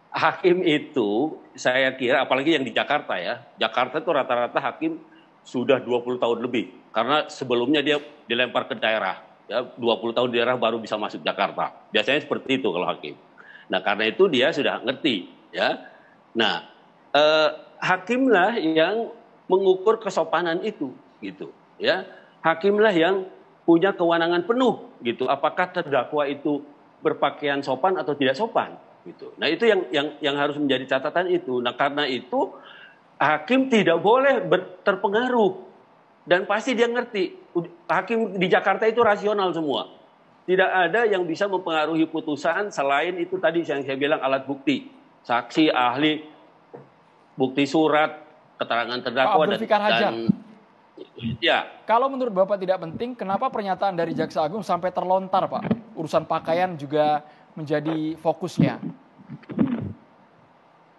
hakim itu saya kira, apalagi yang di Jakarta ya, Jakarta itu rata-rata hakim sudah 20 tahun lebih. Karena sebelumnya dia dilempar ke daerah. Ya, 20 tahun di daerah baru bisa masuk Jakarta. Biasanya seperti itu kalau hakim. Nah, karena itu dia sudah ngerti. Ya. Nah, hakimlah yang mengukur kesopanan itu. Gitu. Ya. Hakimlah yang punya kewenangan penuh. Gitu. Apakah terdakwa itu berpakaian sopan atau tidak sopan. Gitu. Nah, itu yang harus menjadi catatan itu. Nah, karena itu hakim tidak boleh terpengaruh. Dan pasti dia ngerti, hakim di Jakarta itu rasional semua. Tidak ada yang bisa mempengaruhi putusan selain itu tadi yang saya bilang alat bukti. Saksi, ahli, bukti surat, keterangan terdakwa dan ya. Kalau menurut Bapak tidak penting, kenapa pernyataan dari Jaksa Agung sampai terlontar, Pak? Urusan pakaian juga menjadi fokusnya.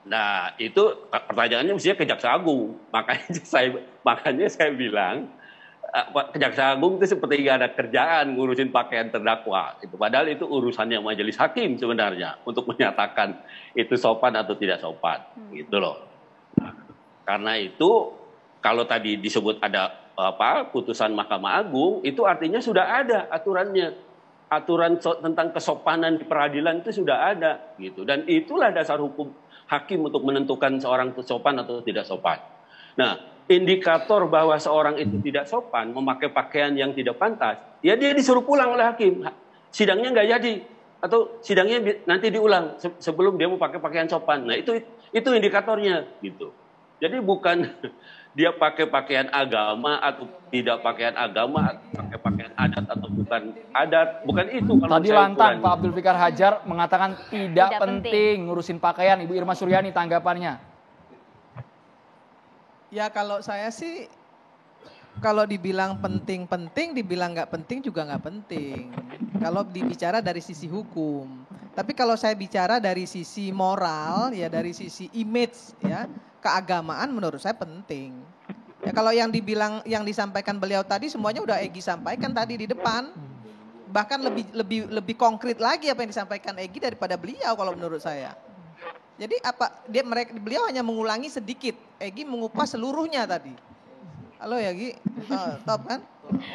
Nah, itu pertanyaannya mestinya ke Jaksa Agung. Makanya saya bilang Jaksa Agung itu seperti nggak ada kerjaan ngurusin pakaian terdakwa. Itu padahal itu urusannya majelis hakim sebenarnya untuk menyatakan itu sopan atau tidak sopan, gitu loh. Nah, karena itu kalau tadi disebut ada putusan Mahkamah Agung, itu artinya sudah ada aturannya. Aturan tentang kesopanan di peradilan itu sudah ada, gitu. Dan itulah dasar hukum hakim untuk menentukan seorang itu sopan atau tidak sopan. Nah, indikator bahwa seorang itu tidak sopan, memakai pakaian yang tidak pantas, ya dia disuruh pulang oleh hakim. Sidangnya nggak jadi, atau sidangnya nanti diulang sebelum dia mau pakai pakaian sopan. Nah, itu indikatornya, gitu. Jadi bukan dia pakai pakaian agama atau tidak pakaian agama, pakai pakaian adat atau bukan adat, bukan itu. Tadi lantang Pak Abdul Fikar Hajar mengatakan tidak penting ngurusin pakaian. Ibu Irma Suryani tanggapannya. Ya kalau saya sih, kalau dibilang penting-penting, dibilang nggak penting juga nggak penting. Kalau dibicara dari sisi hukum. Tapi kalau saya bicara dari sisi moral, ya dari sisi image, ya keagamaan menurut saya penting. Ya kalau yang disampaikan beliau tadi semuanya udah Egy sampaikan tadi di depan. Bahkan lebih konkret lagi apa yang disampaikan Egy daripada beliau kalau menurut saya. Jadi beliau hanya mengulangi sedikit, Egy mengupas seluruhnya tadi. Halo ya Gi, top kan?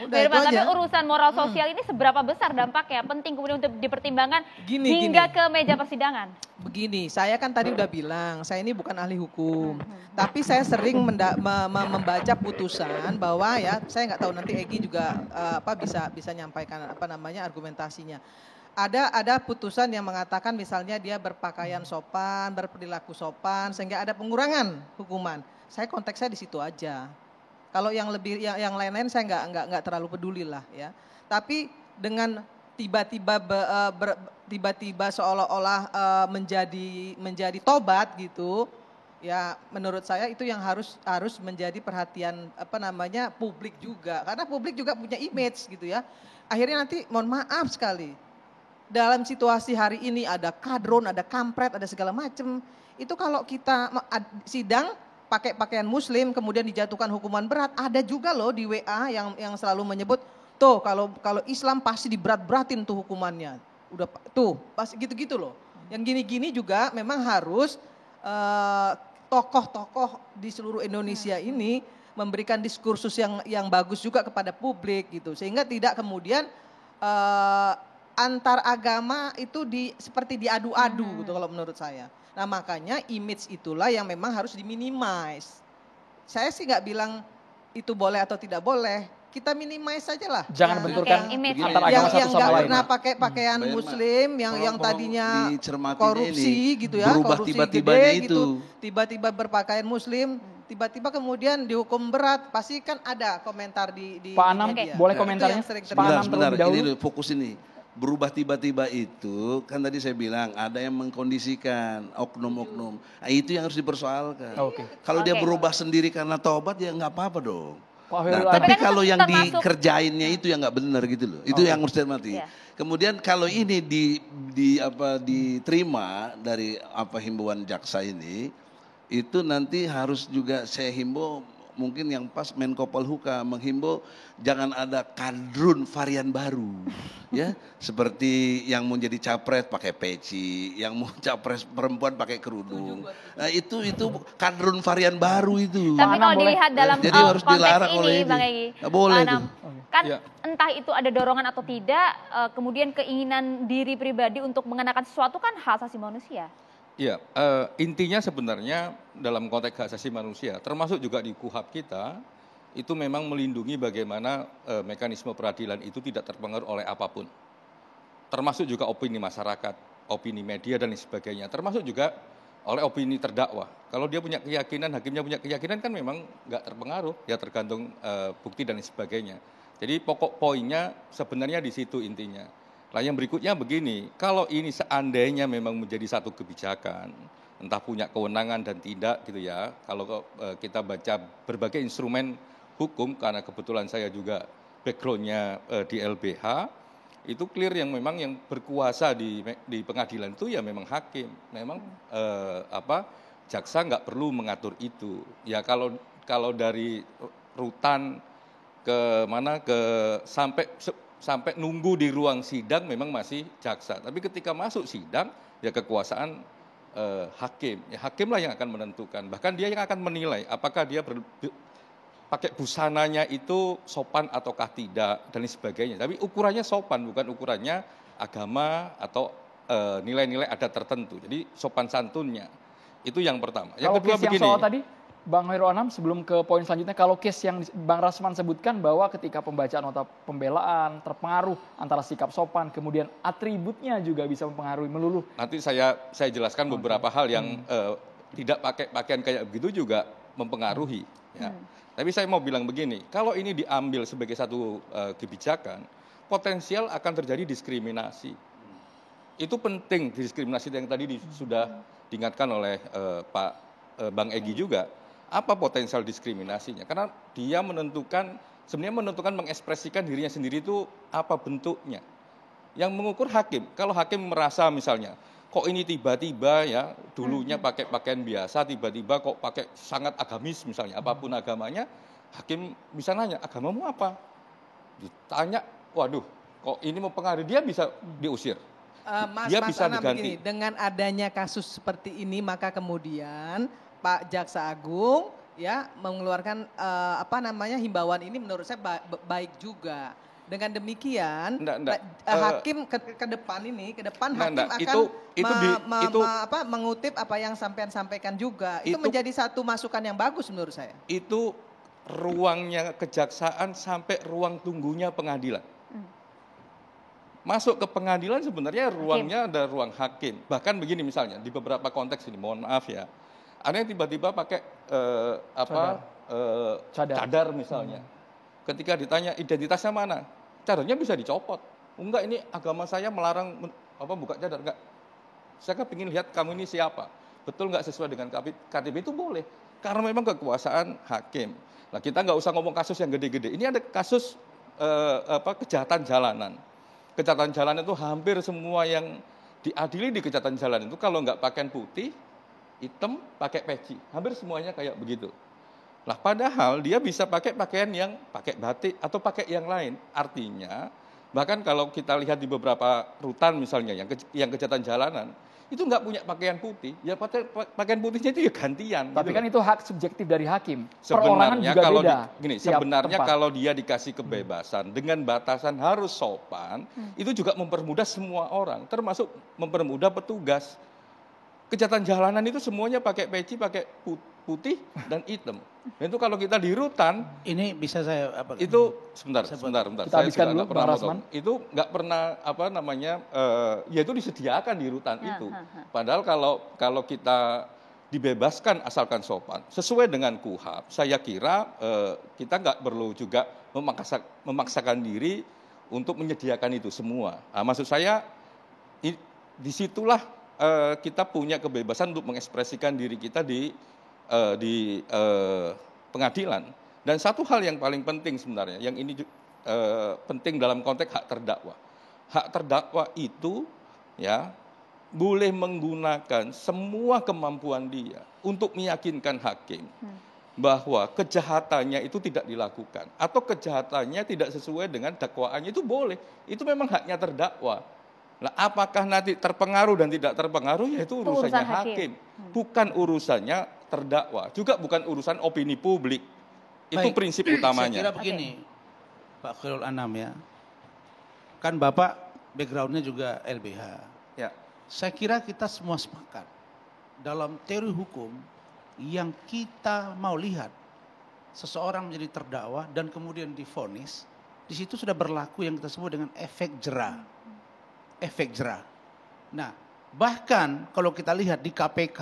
Udah itu tapi aja. urusan moral sosial ini seberapa besar dampaknya? Penting kemudian untuk dipertimbangkan hingga ke meja persidangan. Begini, saya kan tadi udah bilang, saya ini bukan ahli hukum. Tapi saya sering membaca putusan bahwa ya, saya nggak tahu nanti Egy juga bisa nyampaikan argumentasinya. Ada putusan yang mengatakan misalnya dia berpakaian sopan, berperilaku sopan, sehingga ada pengurangan hukuman. Konteksnya di situ aja. Kalau yang lain-lain saya nggak terlalu peduli lah ya. Tapi dengan tiba-tiba seolah-olah menjadi tobat gitu, ya menurut saya itu yang harus menjadi perhatian publik juga. Karena publik juga punya image gitu ya. Akhirnya nanti mohon maaf sekali. Dalam situasi hari ini ada kadron, ada kampret, ada segala macam. Itu kalau kita sidang pakai pakaian muslim kemudian dijatuhkan hukuman berat, ada juga loh di WA yang selalu menyebut tuh kalau Islam pasti diberat-beratin tuh hukumannya. Udah tuh pasti gitu-gitu loh. Yang gini-gini juga memang harus tokoh-tokoh di seluruh Indonesia ini memberikan diskursus yang bagus juga kepada publik gitu. Sehingga tidak kemudian antar agama itu seperti diadu-adu gitu kalau menurut saya. Nah makanya image itulah yang memang harus diminimize. Saya sih nggak bilang itu boleh atau tidak boleh. Kita minimize saja lah. Jangan benturkan antar agama satu sama lain. Yang nggak pernah pakai pakaian muslim, yang tadinya korupsi gitu ya. Berubah tiba-tibanya itu. Gitu. Tiba-tiba berpakaian muslim, tiba-tiba kemudian dihukum berat. Pasti kan ada komentar di Pak Anam, boleh komentarnya? Pak Anam terlebih dahulu. Ini fokus ini. Berubah tiba-tiba itu, kan tadi saya bilang ada yang mengkondisikan oknum-oknum. Nah, itu yang harus dipersoalkan. Kalau dia berubah sendiri karena taubat ya nggak apa-apa dong. Nah, tapi kalau yang dikerjainnya itu yang nggak benar gitu loh. Itu yang harus dihormati. Kemudian kalau ini diterima dari himbauan jaksa ini, itu nanti harus juga saya himbau mungkin yang pas Menko Polhukam menghimbau jangan ada kadrun varian baru, ya, seperti yang mau jadi capres pakai peci, yang mau capres perempuan pakai kerudung. Nah, itu kadrun varian baru itu. Tapi kalau boleh. dilihat dalam Jadi harus konteks dilarang oleh ini, ini. Bang Egy, Nggak boleh Pak itu. Anam, kan Ya. entah itu ada dorongan atau tidak, kemudian keinginan diri pribadi untuk mengenakan sesuatu kan hak asasi manusia. Iya, intinya sebenarnya dalam konteks hak asasi manusia, termasuk juga di KUHP kita, itu memang melindungi bagaimana mekanisme peradilan itu tidak terpengaruh oleh apapun. Termasuk juga opini masyarakat, opini media dan lain sebagainya, termasuk juga oleh opini terdakwa. Kalau dia punya keyakinan, hakimnya punya keyakinan kan memang nggak terpengaruh, ya tergantung bukti dan lain sebagainya. Jadi pokok poinnya sebenarnya di situ intinya. Nah yang berikutnya begini, kalau ini seandainya memang menjadi satu kebijakan, entah punya kewenangan dan tidak gitu ya, kalau kita baca berbagai instrumen hukum, karena kebetulan saya juga background-nya di LBH, itu clear yang memang yang berkuasa di pengadilan itu ya memang hakim, memang jaksa nggak perlu mengatur itu. Ya kalau dari rutan ke mana sampai nunggu di ruang sidang memang masih jaksa. Tapi ketika masuk sidang ya kekuasaan hakim. Ya hakimlah yang akan menentukan. Bahkan dia yang akan menilai apakah dia pakai busananya itu sopan ataukah tidak dan lain sebagainya. Tapi ukurannya sopan, bukan ukurannya agama atau nilai-nilai adat tertentu. Jadi sopan santunnya. Itu yang pertama. Yang kedua begini. Yang soal tadi Bang Hoirul Anam, sebelum ke poin selanjutnya, kalau case yang Bang Rasman sebutkan bahwa ketika pembacaan nota pembelaan terpengaruh antara sikap sopan, kemudian atributnya juga bisa mempengaruhi meluluh. Nanti saya jelaskan beberapa hal yang tidak pakai pakaian kayak begitu juga mempengaruhi. Ya. Tapi saya mau bilang begini, kalau ini diambil sebagai satu kebijakan, potensial akan terjadi diskriminasi. Itu penting, diskriminasi yang tadi sudah diingatkan oleh Pak Bang Egy juga. Apa potensial diskriminasinya? Karena dia sebenarnya menentukan mengekspresikan dirinya sendiri itu apa bentuknya. Yang mengukur hakim. Kalau hakim merasa misalnya, kok ini tiba-tiba ya dulunya pakai pakaian biasa, tiba-tiba kok pakai sangat agamis misalnya, apapun agamanya, hakim bisa nanya, agamamu apa? Ditanya, waduh, kok ini mempengaruhi, dia bisa diusir. Dia bisa Anam, diganti. begini, dengan adanya kasus seperti ini maka kemudian Pak Jaksa Agung ya mengeluarkan himbauan ini menurut saya hakim juga. Dengan demikian hakim ke depan hakim akan mengutip apa yang sampean sampaikan juga. Itu menjadi satu masukan yang bagus menurut saya. Itu ruangnya kejaksaan sampai ruang tunggunya pengadilan. Masuk ke pengadilan sebenarnya ruangnya ada ruang hakim. Bahkan begini misalnya di beberapa konteks ini, mohon maaf ya, ada yang tiba-tiba pakai cadar misalnya. Ketika ditanya identitasnya mana, cadarnya bisa dicopot. Enggak, ini agama saya melarang buka cadar. Enggak, saya kan ingin lihat kamu ini siapa. Betul nggak sesuai dengan KTP itu boleh. Karena memang kekuasaan hakim. Nah kita nggak usah ngomong kasus yang gede-gede. Ini ada kasus kejahatan jalanan. Kejahatan jalanan itu hampir semua yang diadili di kejahatan jalanan itu kalau nggak pakaian putih, hitam, pakai peci. Hampir semuanya kayak begitu. Nah padahal dia bisa pakai pakaian yang pakai batik atau pakai yang lain. Artinya bahkan kalau kita lihat di beberapa rutan misalnya yang kejahatan jalanan, itu nggak punya pakaian putih, ya pakaian putihnya itu ya gantian. Tapi gitu kan loh. itu hak subjektif dari hakim. Sebenarnya juga kalau beda. Sebenarnya kalau dia dikasih kebebasan dengan batasan harus sopan, itu juga mempermudah semua orang, termasuk mempermudah petugas. Kejahatan jalanan itu semuanya pakai peci, pakai putih dan hitam. Dan itu kalau kita di rutan, ini bisa saya itu sebentar. Kita habiskan dulu, Bang Rasman. Itu nggak pernah ya itu disediakan di rutan itu. Padahal kalau kita dibebaskan asalkan sopan, sesuai dengan KUHP, saya kira kita nggak perlu juga memaksakan diri untuk menyediakan itu semua. Nah, maksud saya disitulah kita punya kebebasan untuk mengekspresikan diri kita di pengadilan. Dan satu hal yang paling penting sebenarnya, yang ini penting dalam konteks hak terdakwa. Hak terdakwa itu ya boleh menggunakan semua kemampuan dia untuk meyakinkan hakim bahwa kejahatannya itu tidak dilakukan atau kejahatannya tidak sesuai dengan dakwaannya, itu boleh. Itu memang haknya terdakwa. Nah, apakah nanti terpengaruh dan tidak terpengaruh, ya itu urusannya hakim. Bukan urusannya terdakwa. Juga bukan urusan opini publik. Itu Baik, prinsip utamanya. Saya kira begini, Pak Khairul Anam ya. Kan Bapak backgroundnya juga LBH. Ya. Saya kira kita semua sepakat dalam teori hukum yang kita mau lihat seseorang menjadi terdakwa dan kemudian divonis, di situ sudah berlaku yang kita sebut dengan efek jera. Efek jera. Nah, bahkan kalau kita lihat di KPK,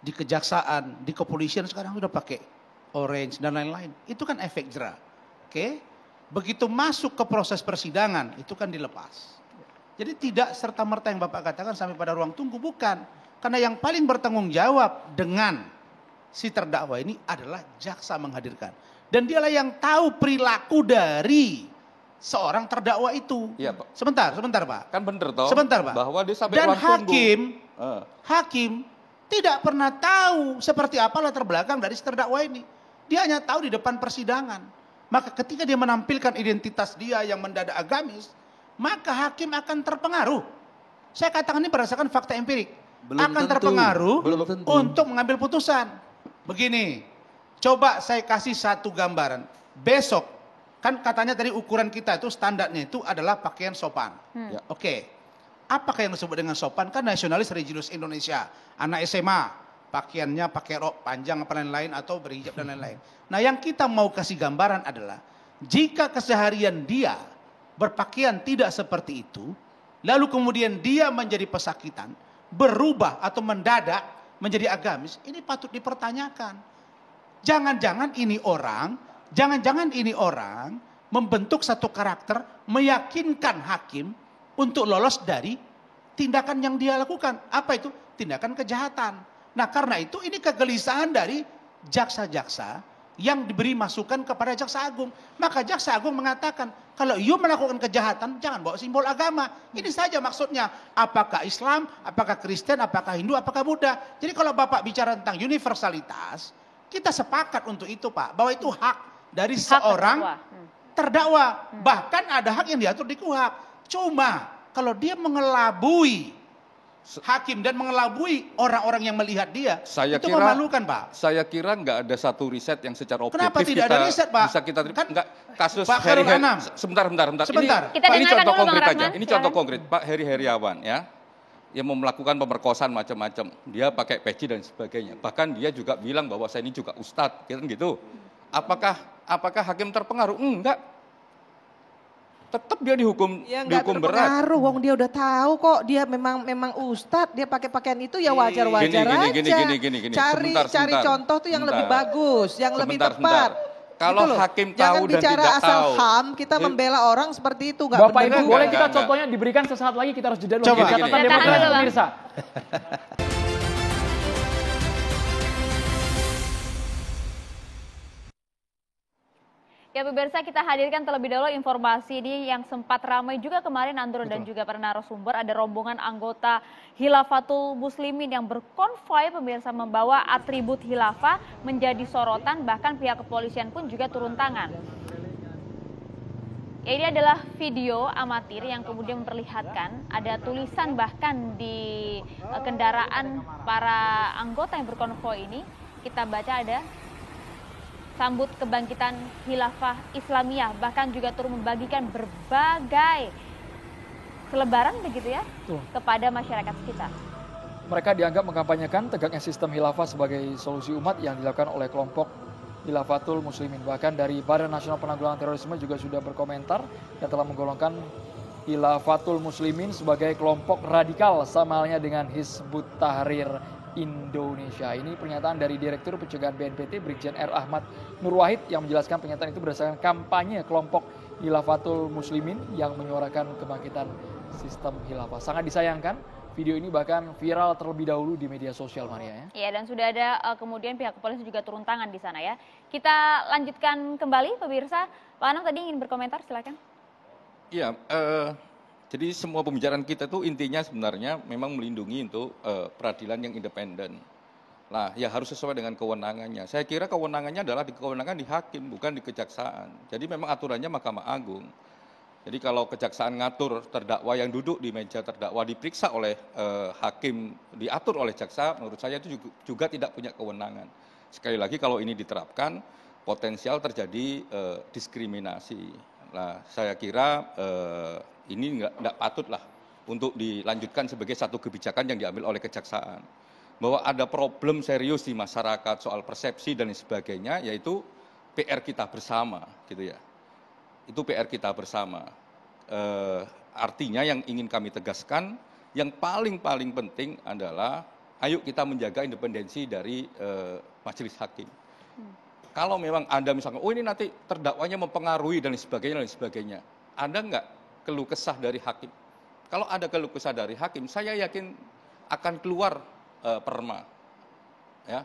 di kejaksaan, di kepolisian sekarang sudah pakai orange dan lain-lain. Itu kan efek jera. Oke? Begitu masuk ke proses persidangan, itu kan dilepas. Jadi tidak serta-merta yang Bapak katakan sampai pada ruang tunggu, bukan. Karena yang paling bertanggung jawab dengan si terdakwa ini adalah jaksa menghadirkan. Dan dialah yang tahu perilaku dari seorang terdakwa itu. Iya, Pak. Sebentar Pak. Kan bener toh. Sebentar Pak. Bahwa dia sampai Dan ruang tunggu. hakim tidak pernah tahu seperti apa latar belakang dari si terdakwa ini. Dia hanya tahu di depan persidangan. Maka ketika dia menampilkan identitas dia yang mendadak agamis, maka hakim akan terpengaruh. Saya katakan ini berdasarkan fakta empirik. Terpengaruh untuk mengambil putusan. Begini, coba saya kasih satu gambaran. Besok, kan katanya tadi ukuran kita itu standarnya itu adalah pakaian sopan. Ya. Oke, apakah yang disebut dengan sopan? Kan nasionalis religius Indonesia, anak SMA, pakaiannya pakai rok panjang apa lain-lain atau berhijab dan lain-lain. Nah yang kita mau kasih gambaran adalah, jika keseharian dia berpakaian tidak seperti itu, lalu kemudian dia menjadi pesakitan, berubah atau mendadak menjadi agamis, ini patut dipertanyakan. Jangan-jangan ini orang membentuk satu karakter, meyakinkan hakim untuk lolos dari tindakan yang dia lakukan. Apa itu? Tindakan kejahatan. Nah karena itu ini kegelisahan dari jaksa-jaksa yang diberi masukan kepada Jaksa Agung. Maka Jaksa Agung mengatakan, kalau you melakukan kejahatan, jangan bawa simbol agama. Ini saja maksudnya. Apakah Islam, apakah Kristen, apakah Hindu, apakah Buddha. Jadi kalau Bapak bicara tentang universalitas, kita sepakat untuk itu Pak. Bahwa itu hak dari seorang terdakwa. Bahkan ada hak yang diatur di KUHP. Cuma kalau dia mengelabui hakim dan mengelabui orang-orang yang melihat dia, itu memalukan Pak. Saya kira nggak ada satu riset yang secara objektif. Kenapa tidak ada riset Pak? Bisa kita kan, nggak kasus Pak Khairul Anam. Sebentar. Ini contoh konkret aja. Ini contoh konkret. Pak Heri Heriawan ya, yang mau melakukan pemerkosaan macam-macam. Dia pakai peci dan sebagainya. Bahkan dia juga bilang bahwa saya ini juga ustadz, gitu. Apakah hakim terpengaruh? Enggak. Tetap dia dihukum berat. Terpengaruh, wong dia udah tahu kok dia memang ustadz, dia pakai pakaian itu ya wajar-wajar aja. Gini. Cari contoh tuh yang lebih bagus, yang lebih tepat. Kalau hakim tahu dan tidak tahu. Jangan bicara asal ham, kita membela orang seperti itu. Bapak Ibu boleh kita contohnya diberikan sesaat lagi, kita harus jeda dulu. Catatan demokrasi pemirsa. Ya pemirsa, kita hadirkan terlebih dahulu informasi ini yang sempat ramai juga kemarin Andro dan juga para narasumber. Ada rombongan anggota Hilafatul Muslimin yang berkonvoi pemirsa membawa atribut khilafah menjadi sorotan, bahkan pihak kepolisian pun juga turun tangan. Ya, ini adalah video amatir yang kemudian memperlihatkan ada tulisan bahkan di kendaraan para anggota yang berkonvoi ini. Kita baca ada sambut kebangkitan khilafah Islamiyah, bahkan juga turut membagikan berbagai selebaran begitu ya kepada masyarakat sekitar. Mereka dianggap mengkampanyekan tegaknya sistem khilafah sebagai solusi umat yang dilakukan oleh kelompok Hilafatul Muslimin. Bahkan dari Badan Nasional Penanggulangan Terorisme juga sudah berkomentar dan telah menggolongkan Hilafatul Muslimin sebagai kelompok radikal sama halnya dengan Hizbut Tahrir Indonesia. Ini pernyataan dari Direktur Pencegahan BNPT Brigjen R. Ahmad Nur Wahid yang menjelaskan pernyataan itu berdasarkan kampanye kelompok Hilafatul Muslimin yang menyuarakan kebangkitan sistem khilafah. Sangat disayangkan, video ini bahkan viral terlebih dahulu di media sosial, Maria ya. Iya, dan sudah ada kemudian pihak kepolisian juga turun tangan di sana ya. Kita lanjutkan kembali pemirsa. Pak Anam tadi ingin berkomentar, silakan. Iya, jadi semua pembicaraan kita itu intinya sebenarnya memang melindungi untuk peradilan yang independen. Nah, ya harus sesuai dengan kewenangannya. Saya kira kewenangannya adalah kewenangan di hakim, bukan di kejaksaan. Jadi memang aturannya Mahkamah Agung. Jadi kalau kejaksaan ngatur terdakwa yang duduk di meja terdakwa diperiksa oleh hakim, diatur oleh jaksa, menurut saya itu juga tidak punya kewenangan. Sekali lagi kalau ini diterapkan, potensial terjadi diskriminasi. Nah, saya kira ini nggak patut lah untuk dilanjutkan sebagai satu kebijakan yang diambil oleh kejaksaan. Bahwa ada problem serius di masyarakat soal persepsi dan sebagainya, yaitu PR kita bersama, gitu ya. Itu PR kita bersama. Artinya yang ingin kami tegaskan, yang paling penting adalah, ayo kita menjaga independensi dari majelis hakim. Kalau memang ada misalnya, oh ini nanti terdakwanya mempengaruhi dan sebagainya, ada nggak keluh kesah dari hakim? Kalau ada keluh kesah dari hakim, saya yakin akan keluar perma, ya,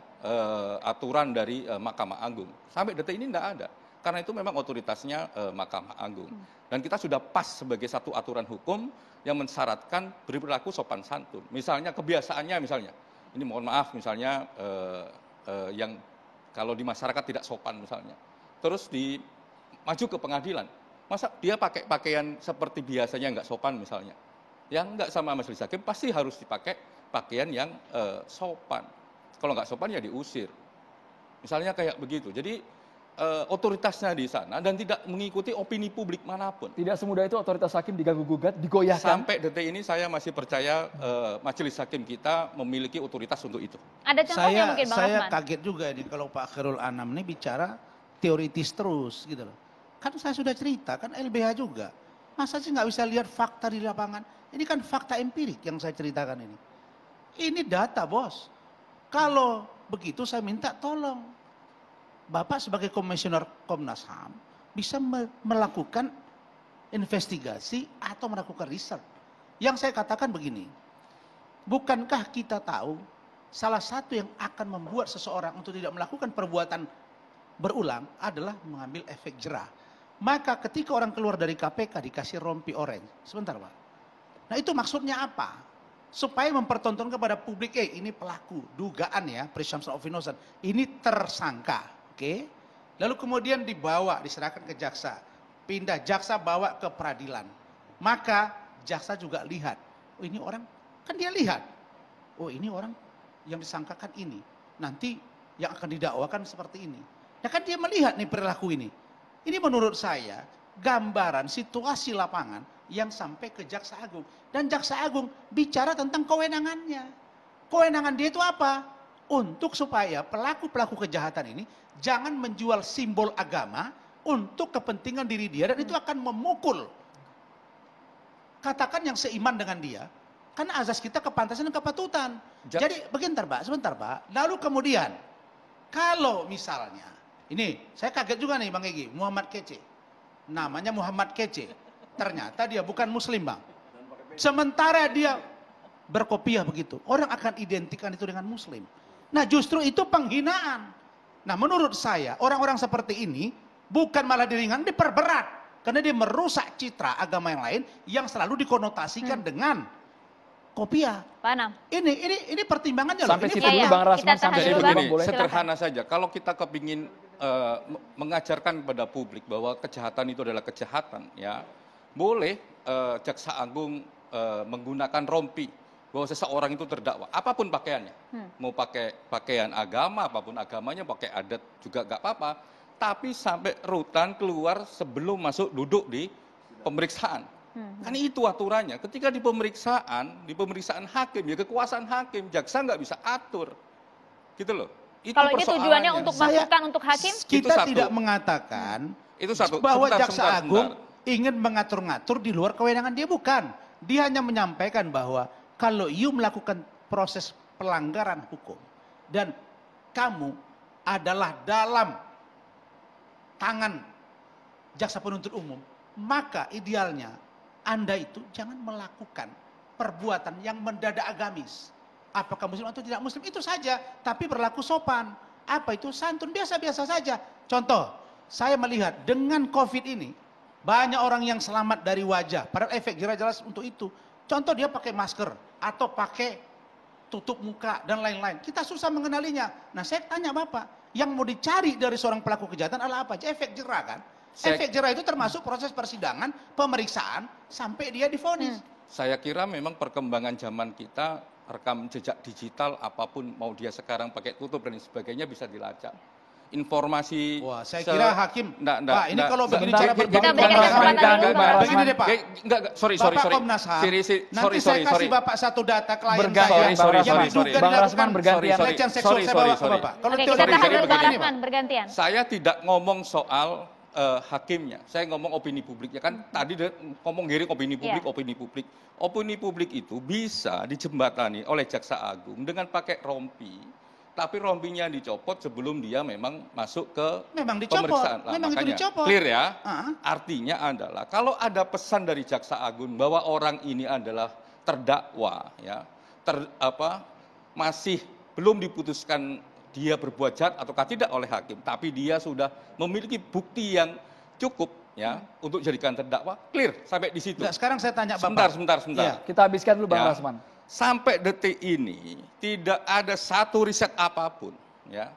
aturan dari Mahkamah Agung. Sampai detik ini tidak ada, karena itu memang otoritasnya Mahkamah Agung. Dan kita sudah pas sebagai satu aturan hukum yang mensyaratkan berperilaku sopan santun. Misalnya kebiasaannya, misalnya, ini mohon maaf, misalnya yang kalau di masyarakat tidak sopan misalnya, terus maju ke pengadilan, masa dia pakai pakaian seperti biasanya nggak sopan misalnya, yang nggak sama majelis hakim pasti harus dipakai pakaian yang sopan. Kalau nggak sopan ya diusir. Misalnya kayak begitu. Jadi otoritasnya di sana dan tidak mengikuti opini publik manapun. Tidak semudah itu otoritas hakim diganggu-gugat, digoyahkan. Sampai detik ini saya masih percaya majelis hakim kita memiliki otoritas untuk itu. Ada contohnya mungkin Bang Saya Rasman? kaget juga ini kalau Pak Khairul Anam ini bicara teoritis terus gitu loh. Kan saya sudah cerita, kan LBH juga. Masa sih nggak bisa lihat fakta di lapangan? Ini kan fakta empirik yang saya ceritakan ini. Ini data, bos. Kalau begitu saya minta tolong Bapak sebagai komisioner Komnas HAM bisa melakukan investigasi atau melakukan riset. Yang saya katakan begini, bukankah kita tahu salah satu yang akan membuat seseorang untuk tidak melakukan perbuatan berulang adalah mengambil efek jerah. Maka ketika orang keluar dari KPK dikasih rompi orange, sebentar Pak. Nah itu maksudnya apa? Supaya mempertontonkan kepada publik, ini pelaku, dugaan ya, presumption of innocence, ini tersangka, oke? Lalu kemudian diserahkan ke jaksa, pindah jaksa bawa ke peradilan. Maka jaksa juga lihat, oh ini orang, kan dia lihat, oh ini orang yang disangkakan ini, nanti yang akan didakwakan seperti ini. Ya kan dia melihat nih perilaku ini. Ini menurut saya gambaran situasi lapangan yang sampai ke Jaksa Agung. Dan Jaksa Agung bicara tentang kewenangannya. Kewenangan dia itu apa? Untuk supaya pelaku-pelaku kejahatan ini jangan menjual simbol agama untuk kepentingan diri dia. Dan itu akan memukul. Katakan yang seiman dengan dia. Karena azas kita kepantasan dan kepatutan. Jadi sebentar Pak. Lalu kemudian, kalau misalnya, ini saya kaget juga nih Bang Egy, Muhammad Kece. Namanya Muhammad Kece. Ternyata dia bukan muslim Bang. Sementara dia berkopiah begitu. Orang akan identikan itu dengan muslim. Nah justru itu penghinaan. Nah menurut saya orang-orang seperti ini bukan malah diringan, diperberat. Karena dia merusak citra agama yang lain yang selalu dikonotasikan dengan kopiah. Pak Anam. Ini pertimbangannya Sampai loh. situ dulu Bang Rasman, sampai Jadi situ begini, boleh. sederhana saja. Kalau kita kepingin mengajarkan kepada publik bahwa kejahatan itu adalah kejahatan, ya boleh Jaksa Agung menggunakan rompi bahwa seseorang itu terdakwa, apapun pakaiannya, mau pakai pakaian agama, apapun agamanya, pakai adat juga nggak apa-apa, tapi sampai rutan keluar sebelum masuk duduk di pemeriksaan. Kan itu aturannya. Ketika di pemeriksaan hakim, ya kekuasaan hakim, jaksa nggak bisa atur, gitu loh. Itu kalau ini tujuannya untuk masukan untuk hakim? Kita tidak mengatakan itu satu, bahwa Jaksa sebentar. Agung ingin mengatur-ngatur di luar kewenangan dia, bukan. Dia hanya menyampaikan bahwa kalau you melakukan proses pelanggaran hukum dan kamu adalah dalam tangan jaksa penuntut umum, maka idealnya Anda itu jangan melakukan perbuatan yang mendadak agamis. Apakah muslim atau tidak muslim itu saja, tapi berlaku sopan. Apa itu? Santun, biasa-biasa saja. Contoh, saya melihat dengan COVID ini banyak orang yang selamat dari wajah, padahal efek jerah jelas untuk itu. Contoh dia pakai masker atau pakai tutup muka dan lain-lain. Kita susah mengenalinya. Nah, saya tanya Bapak, yang mau dicari dari seorang pelaku kejahatan adalah apa? Efek jera kan? Efek jera itu termasuk proses persidangan, pemeriksaan sampai dia divonis. Saya kira memang perkembangan zaman kita, rekam jejak digital apapun, mau dia sekarang pakai tutup dan sebagainya bisa dilacak. Informasi. Wah, saya kira hakim. Pak, ini kalau begini cara Kita berikan kesempatan dulu, Pak. Begini deh Pak. Enggak, sorry. Bapak Komnas HAM, nanti saya kasih Bapak satu data klien saya yang diduga dilakukan pelecehan seksual. Saya bawa ke Bapak. Kalau Oke, kita tahan dulu Bang Rasman, bergantian. Saya tidak ngomong soal hakimnya, saya ngomong opini publiknya. Kan tadi ngomong giring opini publik. Opini publik itu bisa dijembatani oleh Jaksa Agung dengan pakai rompi. Tapi rompinya dicopot sebelum dia memang masuk ke pemeriksaan. Memang itu dicopot. Clear ya? Artinya adalah kalau ada pesan dari Jaksa Agung bahwa orang ini adalah terdakwa, ya, masih belum diputuskan dia berbuat jahat ataukah tidak oleh hakim, tapi dia sudah memiliki bukti yang cukup, ya, untuk jadikan terdakwa, clear sampai di situ. Nah, sekarang saya tanya Bapak. Sebentar. Ya, kita habiskan dulu Bang Rasman. Sampai detik ini tidak ada satu riset apapun, ya,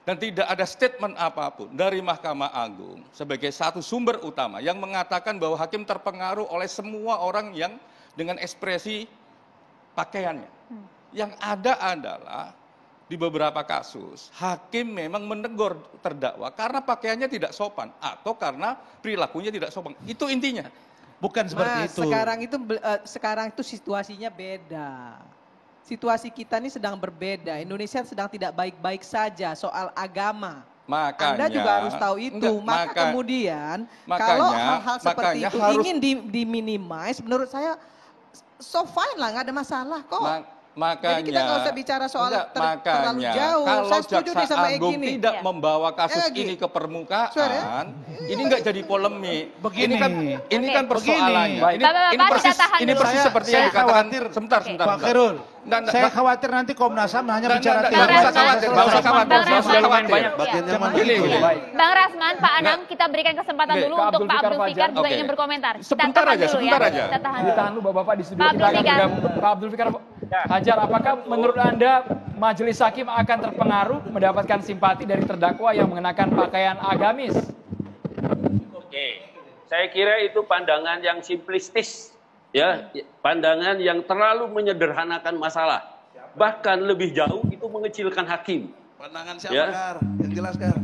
dan tidak ada statement apapun dari Mahkamah Agung sebagai satu sumber utama yang mengatakan bahwa hakim terpengaruh oleh semua orang yang dengan ekspresi pakaiannya. Yang ada adalah di beberapa kasus hakim memang menegur terdakwa karena pakaiannya tidak sopan atau karena perilakunya tidak sopan. Itu intinya. Bukan seperti itu. Sekarang itu situasinya beda. Situasi kita ini sedang berbeda. Indonesia sedang tidak baik-baik saja soal agama. Makanya, Anda juga harus tahu itu. Kemudian kalau hal-hal seperti itu ingin diminimize, menurut saya so fine lah, nggak ada masalah kok. Makanya, jadi kita nggak usah bicara soal terlalu jauh. Kalau saya setuju Jaksa sama Agung Egy tidak membawa kasus ini ke permukaan, ini nggak jadi polemik. Ini kan persoalannya. Ini persis seperti yang dikatakan. Sebentar. Pak Khairul, saya khawatir nanti Komnas HAM hanya bicara Nggak usah khawatir. Sudah lumayan banyak. Bang Rasman, Pak Anam, kita berikan kesempatan dulu untuk Pak Abdul Fikar juga ingin berkomentar. Sebentar aja. Ditahan dulu Bapak di studio. Kita akan bergabung. Pak Abdul Fikar Hajar, apakah menurut Anda majelis hakim akan terpengaruh mendapatkan simpati dari terdakwa yang mengenakan pakaian agamis? Oke, saya kira itu pandangan yang simplistis, ya, pandangan yang terlalu menyederhanakan masalah. Bahkan lebih jauh itu mengecilkan hakim. Pandangan siapa, Gar? Yang jelas, Gar.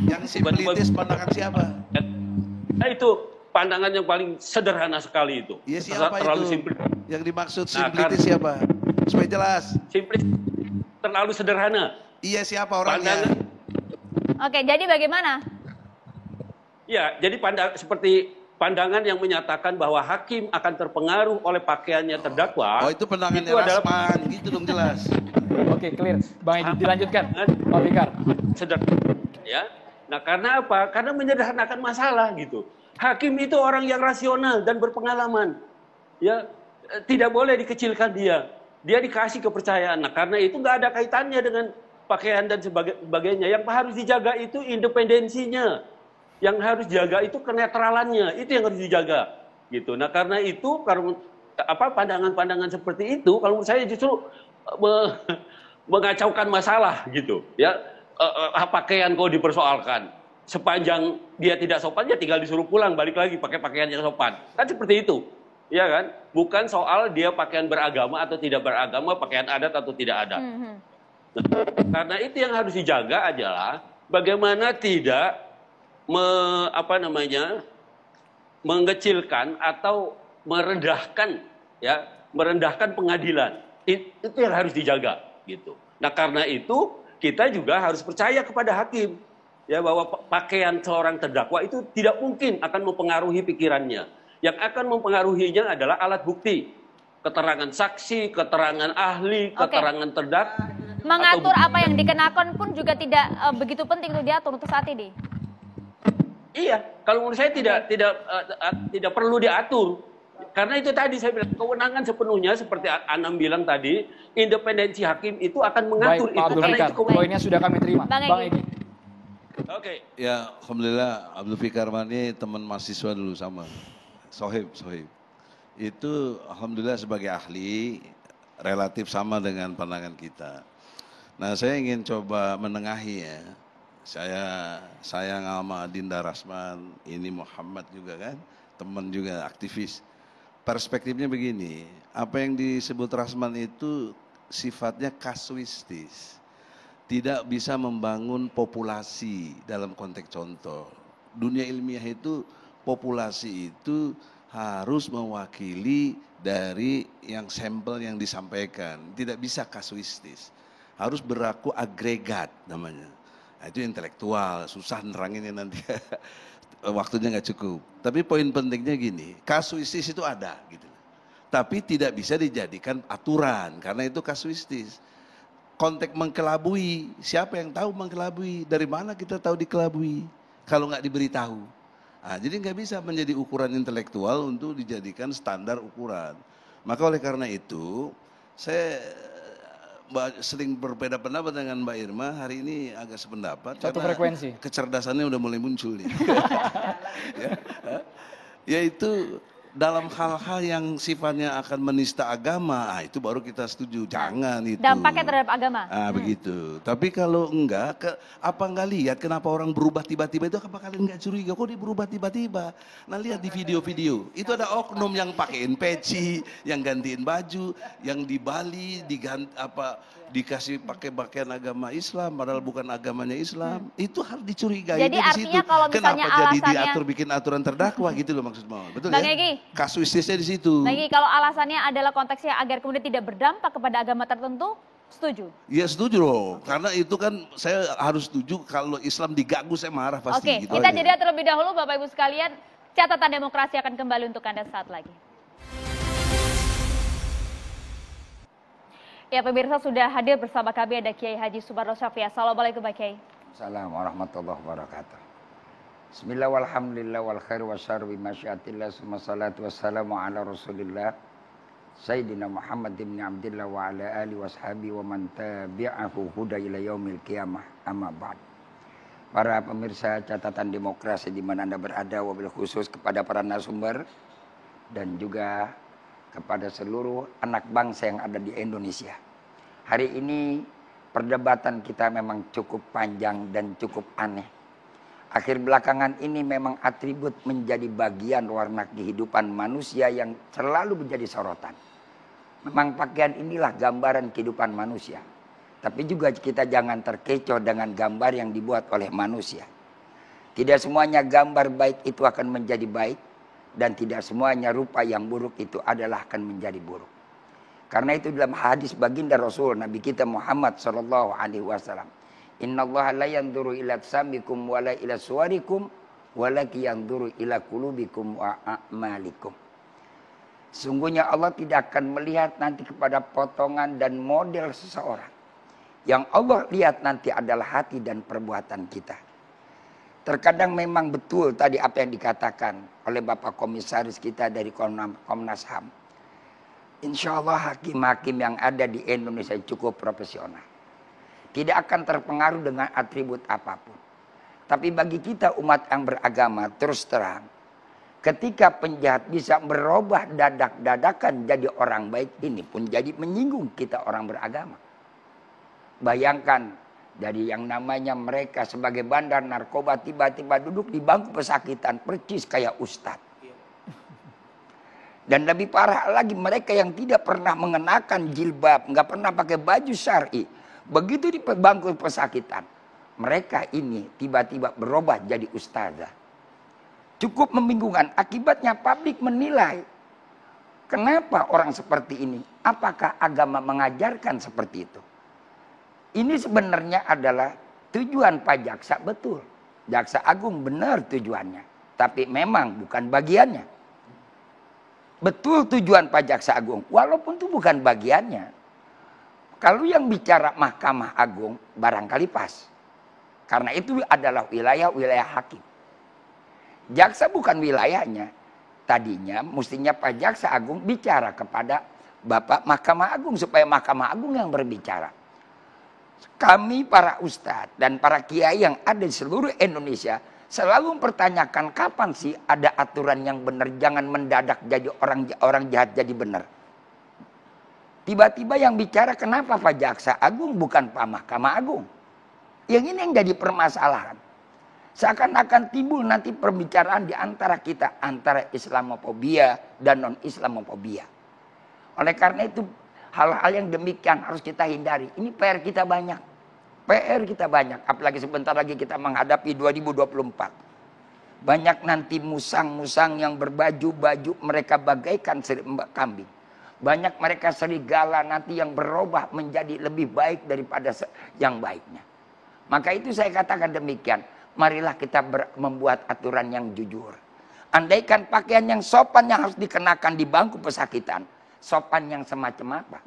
Yang simplistis pandangan siapa? Nah, itu pandangan yang paling sederhana sekali itu. Iya, siapa terlalu itu? simplis. Yang dimaksud simplistis siapa? Supaya jelas. Simplis terlalu sederhana. Iya, siapa orangnya? Oke, jadi bagaimana? Ya, jadi seperti pandangan yang menyatakan bahwa hakim akan terpengaruh oleh pakaiannya terdakwa. Oh, itu pandangannya Rasman, gitu dong jelas. Oke, clear. Bang Egy, dilanjutkan. Pak Fikar. Sederhana, ya. Nah, karena apa? Karena menyederhanakan masalah gitu. Hakim itu orang yang rasional dan berpengalaman. Ya, tidak boleh dikecilkan dia. Dia dikasih kepercayaan. Nah, karena itu nggak ada kaitannya dengan pakaian dan sebagainya. Yang harus dijaga itu independensinya. Yang harus dijaga itu kenetralannya. Itu yang harus dijaga. Gitu. Nah, karena itu pandangan-pandangan seperti itu kalau menurut saya justru mengacaukan masalah gitu. Ya, pakaian kok dipersoalkan. Sepanjang dia tidak sopan, ya tinggal disuruh pulang, balik lagi pakai pakaian yang sopan. Kan seperti itu. Ya kan? Bukan soal dia pakaian beragama atau tidak beragama, pakaian adat atau tidak adat. Nah, karena itu yang harus dijaga adalah bagaimana tidak mengecilkan atau merendahkan pengadilan. Itu yang harus dijaga gitu. Nah, karena itu kita juga harus percaya kepada hakim. Ya, bahwa pakaian seorang terdakwa itu tidak mungkin akan mempengaruhi pikirannya. Yang akan mempengaruhinya adalah alat bukti. Keterangan saksi, keterangan ahli, keterangan terdakwa. Mengatur apa yang dikenakan pun juga tidak begitu penting untuk diatur untuk saat ini. Iya, kalau menurut saya tidak perlu diatur. Karena itu tadi saya bilang, kewenangan sepenuhnya seperti Anam bilang tadi, independensi hakim itu akan mengatur. Baik, Pak Abdul Fikar, poinnya sudah kami terima. Bang Egy. Oke. Ya, alhamdulillah Abdul Fikar ini teman mahasiswa dulu sama. Sohib. Itu alhamdulillah sebagai ahli relatif sama dengan pandangan kita. Nah, saya ingin coba menengahi ya. Saya sayang sama Dinda Rasman, ini Muhammad juga kan, teman juga aktivis. Perspektifnya begini, apa yang disebut Rasman itu sifatnya kasuistis. Tidak bisa membangun populasi dalam konteks contoh. Dunia ilmiah itu, populasi itu harus mewakili dari yang sampel yang disampaikan. Tidak bisa kasuistis. Harus berlaku agregat namanya. Nah, itu intelektual, susah neranginnya nanti. Waktunya nggak cukup. Tapi poin pentingnya gini, kasuistis itu ada gitu. Tapi tidak bisa dijadikan aturan karena itu kasuistis. Konteks mengkelabui, siapa yang tahu mengkelabui? Dari mana kita tahu dikelabui? Kalau nggak diberitahu. Nah, jadi nggak bisa menjadi ukuran intelektual untuk dijadikan standar ukuran. Maka oleh karena itu, saya sering berbeda pendapat dengan Mbak Irma, hari ini agak sependapat. Satu frekuensi. Kecerdasannya udah mulai muncul nih. Yaitu dalam hal-hal yang sifatnya akan menista agama, itu baru kita setuju. Jangan itu. Dampaknya terhadap agama. Begitu. Tapi kalau enggak, apa enggak lihat kenapa orang berubah tiba-tiba itu, apa kalian enggak curiga kok dia berubah tiba-tiba? Nah, lihat di video-video, itu ada oknum yang pakein peci, yang gantiin baju, yang di Bali dikasih pakai pakaian agama Islam, padahal bukan agamanya Islam. Itu harus dicurigai. Jadi artinya kalau misalnya kenapa jadi alasannya bikin aturan terdakwa gitu loh maksud mau. Betul Bang ya? Egy. Kasuistisnya di situ. Bang Egy, kalau alasannya adalah konteksnya agar kemudian tidak berdampak kepada agama tertentu, setuju? Iya setuju loh, karena itu kan saya harus setuju kalau Islam diganggu saya marah pasti. Oke, gitu kita aja. jeda terlebih dahulu Bapak Ibu sekalian. Catatan Demokrasi akan kembali untuk Anda saat lagi. Ya pemirsa, sudah hadir bersama kami ada Kiai Haji Subarno Syafi'i. Assalamualaikum Pak Kiai. Assalamualaikum warahmatullahi wabarakatuh. Bismillah walhamdulillah wal khairu wasyarru bimasyiatillah summa salatu wassalamu ala rasulillah Sayyidina Muhammad bin Abdillah wa ala alihi washabihi wa man tabi'ahu huda ila yaumil qiyamah amma ba'd. Para pemirsa catatan Demokrasi di mana Anda berada, wabil khusus kepada para narasumber dan juga kepada seluruh anak bangsa yang ada di Indonesia. Hari ini perdebatan kita memang cukup panjang dan cukup aneh. Akhir belakangan ini memang atribut menjadi bagian warna kehidupan manusia yang selalu menjadi sorotan. Memang pakaian inilah gambaran kehidupan manusia. Tapi juga kita jangan terkecoh dengan gambar yang dibuat oleh manusia. Tidak semuanya gambar baik itu akan menjadi baik. Dan tidak semuanya rupa yang buruk itu adalah akan menjadi buruk. Karena itu dalam hadis baginda Rasul Nabi kita Muhammad SAW. Innallaha la yanzuru ila samikum wala ila suwarikum walaki yanzuru ila qulubikum wa a'malikum. Sungguhnya Allah tidak akan melihat nanti kepada potongan dan model seseorang. Yang Allah lihat nanti adalah hati dan perbuatan kita. Terkadang memang betul tadi apa yang dikatakan oleh Bapak Komisaris kita dari Komnas HAM. Insya Allah hakim-hakim yang ada di Indonesia cukup profesional. Tidak akan terpengaruh dengan atribut apapun. Tapi bagi kita umat yang beragama terus terang. Ketika penjahat bisa berubah dadak-dadakan jadi orang baik, ini pun jadi menyinggung kita orang beragama. Bayangkan. Dari yang namanya mereka sebagai bandar narkoba tiba-tiba duduk di bangku pesakitan percis kayak ustadz. Dan lebih parah lagi mereka yang tidak pernah mengenakan jilbab, nggak pernah pakai baju syar'i. Begitu di bangku pesakitan, mereka ini tiba-tiba berubah jadi ustazah. Cukup membingungkan, akibatnya publik menilai. Kenapa orang seperti ini? Apakah agama mengajarkan seperti itu? Ini sebenarnya adalah tujuan Pak Jaksa, betul. Jaksa Agung benar tujuannya. Tapi memang bukan bagiannya. Betul tujuan Pak Jaksa Agung. Walaupun itu bukan bagiannya. Kalau yang bicara Mahkamah Agung barangkali pas. Karena itu adalah wilayah hakim. Jaksa bukan wilayahnya. Tadinya mestinya Pak Jaksa Agung bicara kepada Bapak Mahkamah Agung. Supaya Mahkamah Agung yang berbicara. Kami para ustadz dan para kiai yang ada di seluruh Indonesia selalu mempertanyakan kapan sih ada aturan yang benar, jangan mendadak jadi orang jahat jadi benar. Tiba-tiba yang bicara kenapa Pak Jaksa Agung bukan Pak Mahkamah Agung. Yang ini yang jadi permasalahan. Seakan-akan timbul nanti perbicaraan di antara kita, antara Islamofobia dan non-Islamofobia. Oleh karena itu hal-hal yang demikian harus kita hindari. Ini PR kita banyak. PR kita banyak. Apalagi sebentar lagi kita menghadapi 2024. Banyak nanti musang-musang yang berbaju-baju mereka bagaikan kambing. Banyak mereka serigala nanti yang berubah menjadi lebih baik daripada yang baiknya. Maka itu saya katakan demikian. Marilah kita membuat aturan yang jujur. Andaikan pakaian yang sopan yang harus dikenakan di bangku pesakitan. Sopan yang semacam apa?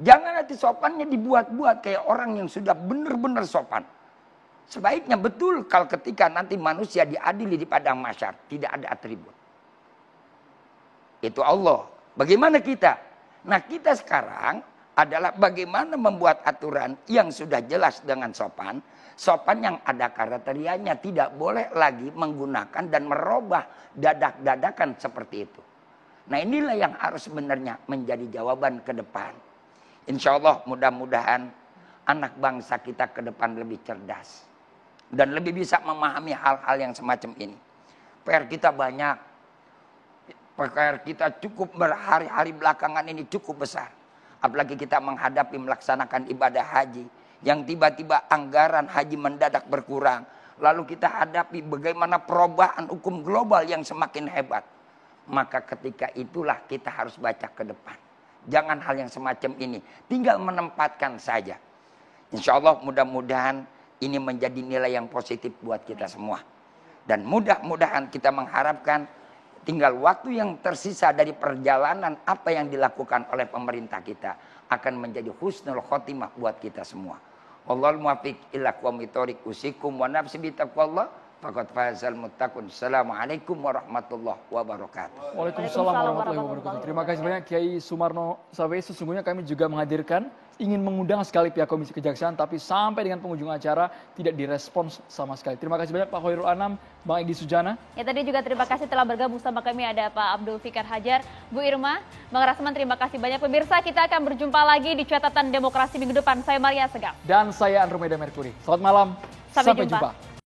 Jangan nanti sopannya dibuat-buat kayak orang yang sudah benar-benar sopan. Sebaiknya betul kalau ketika nanti manusia diadili di padang mahsyar. Tidak ada atribut. Itu Allah. Bagaimana kita? Nah kita sekarang adalah bagaimana membuat aturan yang sudah jelas dengan sopan. Sopan yang ada kriterianya. Tidak boleh lagi menggunakan dan merubah dadak-dadakan seperti itu. Nah inilah yang harus sebenarnya menjadi jawaban ke depan. Insya Allah mudah-mudahan anak bangsa kita ke depan lebih cerdas. Dan lebih bisa memahami hal-hal yang semacam ini. PR kita banyak. PR kita cukup berhari-hari belakangan ini cukup besar. Apalagi kita menghadapi melaksanakan ibadah haji. Yang tiba-tiba anggaran haji mendadak berkurang. Lalu kita hadapi bagaimana perubahan hukum global yang semakin hebat. Maka ketika itulah kita harus baca ke depan. Jangan hal yang semacam ini. Tinggal menempatkan saja. Insya Allah mudah-mudahan ini menjadi nilai yang positif buat kita semua. Dan mudah-mudahan kita mengharapkan tinggal waktu yang tersisa dari perjalanan apa yang dilakukan oleh pemerintah kita akan menjadi husnul khotimah buat kita semua. Wallahul muwaffiq ila aqwamit thoriq usikum wa nafsi bi taqwallah faqad fazal muttaqun. Assalamualaikum warahmatullahi wabarakatuh. Waalaikumsalam warahmatullahi wabarakatuh. Terima kasih banyak Kiai Sumarno Sawe. Sesungguhnya kami juga menghadirkan ingin mengundang sekali pihak Komisi Kejaksaan, tapi sampai dengan penghujung acara tidak direspons sama sekali. Terima kasih banyak Pak Khairul Anam, Bang Egy Sujana. Ya tadi juga terima kasih telah bergabung sama kami, ada Pak Abdul Fikar Hajar, Bu Irma, Bang Rasman, terima kasih banyak. Pemirsa, kita akan berjumpa lagi di Catatan Demokrasi minggu depan. Saya Maria Segaf. Dan saya Andromeda Mercury. Selamat malam, sampai jumpa.